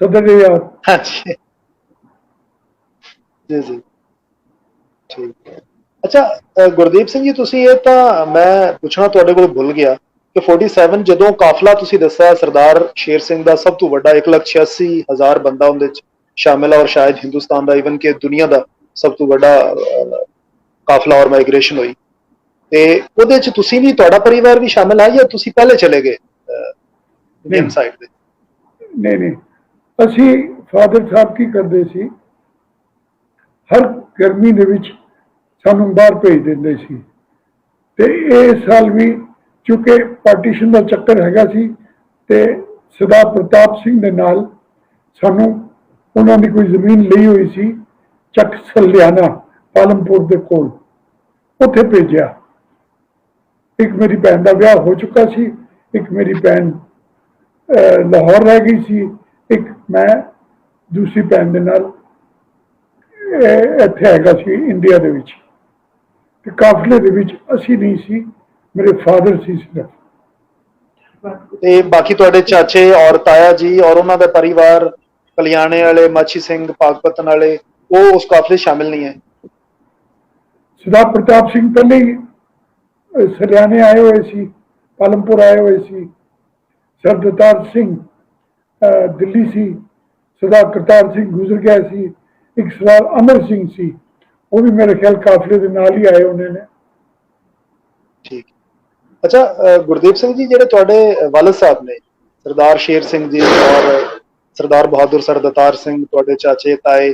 सदर यार। हाँ जी जी जी, ठीक है। अच्छा गुरदीप सिंह जी, तुसी ये ਤਾਂ ਮੈਂ ਪੁੱਛਣਾ ਤੁਹਾਡੇ ਕੋਲ ਭੁੱਲ ਗਿਆ ਕਿ 47 ਜਦੋਂ ਕਾਫਲਾ ਤੁਸੀਂ ਦੱਸਿਆ ਸਰਦਾਰ ਸ਼ੇਰ ਸਿੰਘ ਦਾ ਸਭ ਤੋਂ ਵੱਡਾ 1,86,000 ਬੰਦਾ ਉਹਦੇ ਵਿੱਚ ਸ਼ਾਮਿਲ ਹੈ, ਔਰ ਸ਼ਾਇਦ ਹਿੰਦੁਸਤਾਨ ਦਾ ਇਵਨ ਕਿ ਦੁਨੀਆ ਦਾ ਸਭ ਤੋਂ ਵੱਡਾ ਕਾਫਲਾ ਔਰ ਮਾਈਗ੍ਰੇਸ਼ਨ ਹੋਈ, ਤੇ ਉਹਦੇ ਚ ਤੁਸੀਂ ਵੀ ਤੁਹਾਡਾ ਪਰਿਵਾਰ ਵੀ ਸ਼ਾਮਿਲ ਹੈ ਜਾਂ ਤੁਸੀਂ ਪਹਿਲੇ ਚਲੇ ਗਏ ਇੰਡੀਅਨ ਸਾਈਡ ਤੇ? नहीं नहीं, ਅਸੀਂ ਫਾਦਰ ਸਾਹਿਬ ਕੀ ਕਰਦੇ ਸੀ, ਹਰ ਗਰਮੀ ਦੇ ਵਿੱਚ ਸਾਨੂੰ ਬਾਹਰ ਭੇਜ ਦਿੰਦੇ ਸੀ। ਤੇ ਇਸ ਸਾਲ ਵੀ ਚूंकि ਪਾਰਟੀਸ਼ਨ ਦਾ ਚੱਕਰ ਹੈਗਾ ਸੀ ਤੇ ਸਰਦਾਰ ਪ੍ਰਤਾਪ ਸਿੰਘ ਦੇ ਨਾਲ ਸਾਨੂੰ ਉਹਨਾਂ ਦੀ ਕੋਈ ਜ਼ਮੀਨ ਲਈ ਹੋਈ ਸੀ ਚੱਕ ਸਲਿਆਣਾ ਪਾਲਮਪੁਰ ਦੇ ਕੋਲ, ਉੱਥੇ ਭੇਜਿਆ। ਇੱਕ ਮੇਰੀ ਭੈਣ ਦਾ ਵਿਆਹ ਹੋ ਚੁੱਕਾ ਸੀ, ਇੱਕ ਮੇਰੀ ਭੈਣ ਲਾਹੌਰ ਰਹਿ ਗਈ ਸੀ, ਇੱਕ ਮੈਂ ਦੂਸਰੀ ਭੈਣ ਦੇ ਨਾਲ ਇੱਥੇ ਹੈਗਾ ਸੀ ਇੰਡੀਆ ਦੇ ਵਿੱਚ। ਤੇ ਕਾਫਲੇ ਦੇ ਵਿੱਚ ਅਸੀਂ ਨਹੀਂ ਸੀ, ਮੇਰੇ ਫਾਦਰ ਸੀ ਸਿਰਫ। ਤੇ ਬਾਕੀ ਤੁਹਾਡੇ ਚਾਚੇ ਔਰ ਤਾਇਆ ਜੀ ਔਰ ਉਹਨਾਂ ਦਾ ਪਰਿਵਾਰ, ਕਲਿਆਣੇ ਵਾਲੇ, ਮਾਛੀ ਸਿੰਘ, ਪਾਕਪਤਨ ਵਾਲੇ, ਉਹ ਉਸ ਕਾਫਲੇ ਸ਼ਾਮਿਲ ਨਹੀਂ ਹੈ? ਸਰਦਾਰ ਪ੍ਰਤਾਪ ਸਿੰਘ ਪਹਿਲੇ ਹੀ ਸਲਿਆਣੇ ਆਏ ਹੋਏ ਸੀ, ਪਾਲਮਪੁਰ ਆਏ ਹੋਏ ਸੀ। ਸਰਦਾਰ ਸਿੰਘ ਦਿੱਲੀ ਸੀ, ਸਰਦਾਰ ਕਰਤਾਰ ਸਿੰਘ ਗੁਜ਼ਰ ਗਿਆ ਸੀ, ਇੱਕ ਸਰਦਾਰ ਅਮਰ ਸਿੰਘ ਸੀ, ਉਹ ਵੀ ਮੇਰੇ ਖਿਆਲ ਕਾਫਲੇ ਦੇ ਨਾਲ ਹੀ ਆਏ ਹੋਣੇ ਨੇ। ਠੀਕ। ਅੱਛਾ ਗੁਰਦੀਪ ਸਿੰਘ ਜੀ, ਜਿਹੜੇ ਤੁਹਾਡੇ ਵਾਲਦ ਸਾਹਿਬ ਨੇ ਸਰਦਾਰ ਸ਼ੇਰ ਸਿੰਘ ਜੀ ਔਰ ਸਰਦਾਰ ਬਹਾਦਰ ਸਰ ਦਤਾਰ ਸਿੰਘ, ਤੁਹਾਡੇ ਚਾਚੇ ਤਾਏ,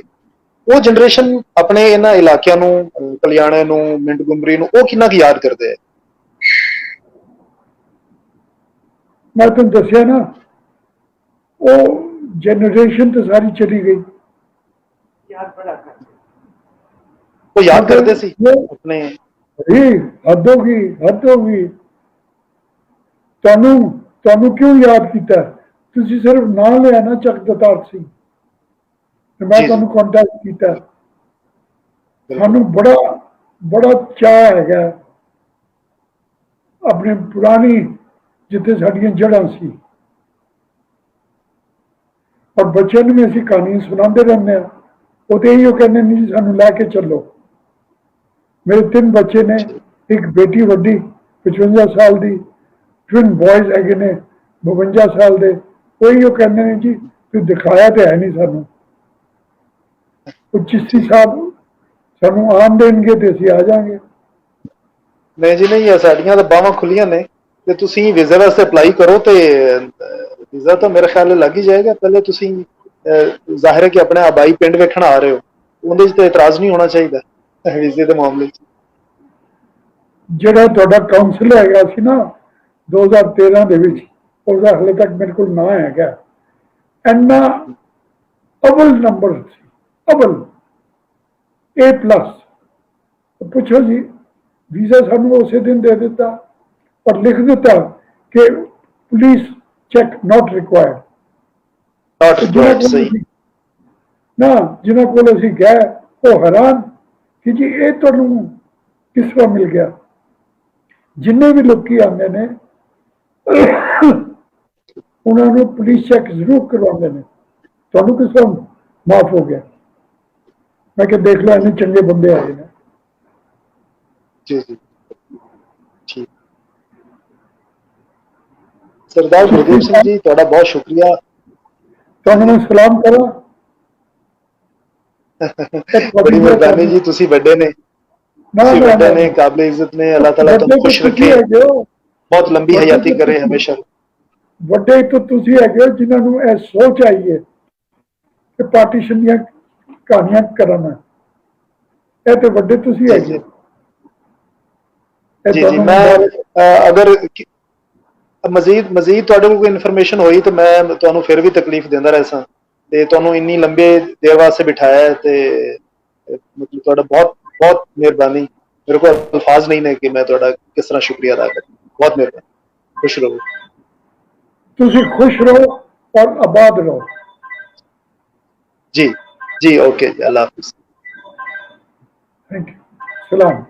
ਉਹ ਜਨਰੇਸ਼ਨ ਆਪਣੇ ਇਹਨਾਂ ਇਲਾਕਿਆਂ ਨੂੰ, ਕਲਿਆਣੇ ਨੂੰ, ਮਿੰਟ ਗੁੰਬਰੀ ਨੂੰ, ਉਹ ਕਿੰਨਾ ਕੁ ਯਾਦ ਕਰਦੇ ਹੈ? ਮੈਂ ਤੁਹਾਨੂੰ ਦੱਸਿਆ ਨਾ, ਉਹ ਜਨਰੇਸ਼ਨ ਤਾਂ ਸਾਰੀ ਚਲੀ ਗਈ। ਉਹ ਯਾਦ ਕਰਦੇ ਸੀ ਆਪਣੇ? ਹੱਦ ਹੋ ਗਈ, ਹੱਦ ਹੋ ਗਈ। ਤੁਹਾਨੂੰ ਕਿਉਂ ਯਾਦ ਕੀਤਾ? ਤੁਸੀਂ ਸਿਰਫ ਨਾਂ ਲਿਆ ਨਾ ਚੱਕ ਦਤਾਰ ਸਿੰਘ, ਤੇ ਮੈਂ ਤੁਹਾਨੂੰ ਕੰਟੈਕਟ ਕੀਤਾ। ਸਾਨੂੰ ਬੜਾ ਚਾਅ ਹੈਗਾ ਆਪਣੇ ਪੁਰਾਣੀ, ਜਿੱਥੇ ਸਾਡੀਆਂ ਜੜ੍ਹਾਂ ਸੀ। ਔਰ ਬੱਚਿਆਂ ਨੂੰ ਵੀ ਅਸੀਂ ਕਹਾਣੀਆਂ ਸੁਣਾਉਂਦੇ ਰਹਿੰਦੇ ਹਾਂ। ਉਹ ਤੇ ਇਹੀ ਕਹਿੰਦੇ ਨੇ ਜੀ ਸਾਨੂੰ ਲੈ ਕੇ ਚੱਲੋ। ਮੇਰੇ 3 ਬੱਚੇ ਨੇ, ਇੱਕ ਬੇਟੀ ਵੱਡੀ 55 ਸਾਲ ਦੀ, ਟਵਿਨ ਬॉयਜ਼ ਹੈਗੇ ਨੇ 52 ਸਾਲ ਦੇ। ਉਹੀ ਉਹ ਕਹਿੰਦੇ ਨੇ ਜੀ ਤੁਸੀਂ ਦਿਖਾਇਆ ਤੇ ਹੈ ਨਹੀਂ ਸਾਨੂੰ। ਉਹ ਚਿਸ਼ਤੀ ਸਾਹਿਬ ਸਾਨੂੰ ਆਉਣ ਦੇਣਗੇ ਤੇ ਅਸੀਂ ਆ ਜਾਵਾਂਗੇ। ਨਹੀਂ ਜੀ ਨਹੀਂ, ਸਾਡੀਆਂ ਤਾਂ ਬਾਹਾਂ ਖੁੱਲੀਆਂ ਨੇ, ਤੇ ਤੁਸੀਂ ਵੀਜ਼ੇ ਵਾਸਤੇ ਅਪਲਾਈ ਕਰੋ ਤੇ ਵੀਜ਼ਾ ਤਾਂ ਮੇਰੇ ਖਿਆਲ ਲੱਗ ਹੀ ਜਾਏਗਾ। ਪਹਿਲੇ ਤੁਸੀਂ ਜ਼ਾਹਿਰ ਹੈ ਕਿ ਆਪਣੇ ਆਬਾਈ ਪਿੰਡ ਵੇਖਣ ਆ ਰਹੇ ਹੋ, ਉਹਦੇ 'ਚ ਤਾਂ ਇਤਰਾਜ਼ ਨਹੀਂ ਹੋਣਾ ਚਾਹੀਦਾ ਵੀਜ਼ੇ ਦੇ ਮਾਮਲੇ 'ਚ। ਜਿਹੜਾ ਤੁਹਾਡਾ ਕਾਉਂਸਲ ਹੈਗਾ ਸੀ ਨਾ 2013 ਦੇ ਵਿੱਚ, ਉਹਦਾ ਹਾਲੇ ਤੱਕ ਮੇਰੇ ਕੋਲ ਨਾਂ ਹੈਗਾ। ਇੰਨਾ ਅਵਲ ਨੰਬਰ ਸੀ, ਅਵਲ A+। ਪੁੱਛੋ ਜੀ, ਵੀਜ਼ਾ ਸਾਨੂੰ ਉਸੇ ਦਿਨ ਦੇ ਦਿੱਤਾ ਔਰ ਲਿਖ ਦਿੱਤਾ ਕਿ ਪੁਲਿਸ ਚੈੱਕ ਨਾਟ ਰਿਕੁਆਇਰਡ। ਨਾ ਜਿਨ੍ਹਾਂ ਕੋਲ ਅਸੀਂ ਗਏ ਉਹ ਹੈਰਾਨ ਕਿ ਜੀ ਇਹ ਤੁਹਾਨੂੰ ਕਿਸ ਤਰ੍ਹਾਂ ਮਿਲ ਗਿਆ। ਜਿੰਨੇ ਵੀ ਲੋਕੀ ਆਉਂਦੇ ਨੇ ਉਹਨਾਂ ਨੂੰ ਪੁਲਿਸ ਚੈੱਕ ਜ਼ਰੂਰ ਕਰਵਾਉਂਦੇ ਨੇ। ਤੁਹਾਨੂੰ ਕਿਸ ਤਰ੍ਹਾਂ ਮਾਫ ਹੋ ਗਿਆ? ਮੈਂ ਕਿਹਾ ਦੇਖ ਲਓ, ਇੰਨੇ ਚੰਗੇ ਬੰਦੇ ਆਏ ਨੇ। ਜੀ ਜੀ ਠੀਕ। ਸਰਦਾਰ ਗੁਰਦੀਪ ਸਿੰਘ ਜੀ, ਤੁਹਾਡਾ ਬਹੁਤ ਸ਼ੁਕਰੀਆ। ਤੁਹਾਨੂੰ ਮੈਂ ਸਲਾਮ ਕਰਾਂ। ਬੜੀ ਮਿਹਰਬਾਨੀ ਜੀ, ਤੁਸੀਂ ਵੱਡੇ ਨੇ, ਤੁਸੀਂ ਵੱਡੇ ਨੇ, ਕਾਬਲੇ ਇੱਜ਼ਤ ਨੇ। ਅੱਲਾਹ ਤਾਲਾ ਤੁਹਾਨੂੰ ਖੁਸ਼ ਰੱਖੇ, ਬਹੁਤ ਲੰਬੀ ਹਯਾਤੀ ਕਰੇ ਹਮੇਸ਼ਾ। ਵੱਡੇ ਤੋਂ ਤੁਸੀਂ ਹੈਗੇ ਹੋ ਜਿਨ੍ਹਾਂ ਨੂੰ ਇਹ ਸੋਚ ਆਈ ਹੈ ਕਿ ਪਾਰਟੀਸ਼ਨ ਦੀਆਂ ਕਹਾਣੀਆਂ ਕਰਨਾ। ਇਹ ਤੇ ਵੱਡੇ ਤੁਸੀਂ ਹੈਗੇ। ਜੀ ਜੀ, ਮੈਂ ਅਗਰ ਮਜ਼ੀਦ ਤੁਹਾਡੇ ਕੋਲ ਕੋਈ ਇਨਫੋਰਮੇਸ਼ਨ ਹੋਈ ਤਾਂ ਮੈਂ ਤੁਹਾਨੂੰ ਫਿਰ ਵੀ ਤਕਲੀਫ ਦਿੰਦਾ ਰਹਿ ਸਾਂ, ਤੇ ਤੁਹਾਨੂੰ ਇੰਨੀ ਲੰਬੇ ਦੇਰ ਵਾਸਤੇ ਬਿਠਾਇਆ ਹੈ, ਤੇ ਮਤਲਬ ਤੁਹਾਡਾ ਬਹੁਤ ਬਹੁਤ ਮਿਹਰਬਾਨੀ। ਮੇਰੇ ਕੋਲ ਅਲਫਾਜ਼ ਨਹੀਂ ਨੇ ਕਿ ਮੈਂ ਤੁਹਾਡਾ ਕਿਸ ਤਰ੍ਹਾਂ ਸ਼ੁਕਰੀਆ ਅਦਾ ਕਰਾਂ। ਬਹੁਤ ਮਿਹਰਬਾਨੀ, ਖੁਸ਼ ਰਹੋ। ਤੁਸੀਂ ਖੁਸ਼ ਰਹੋ ਔਰ ਆਬਾਦ ਰਹੋ। ਜੀ ਜੀ, ਓਕੇ ਜੀ, ਅੱਲਾਹ ਹਾਫਿਜ਼। ਥੈਂਕ ਯੂ, ਸਲਾਮ।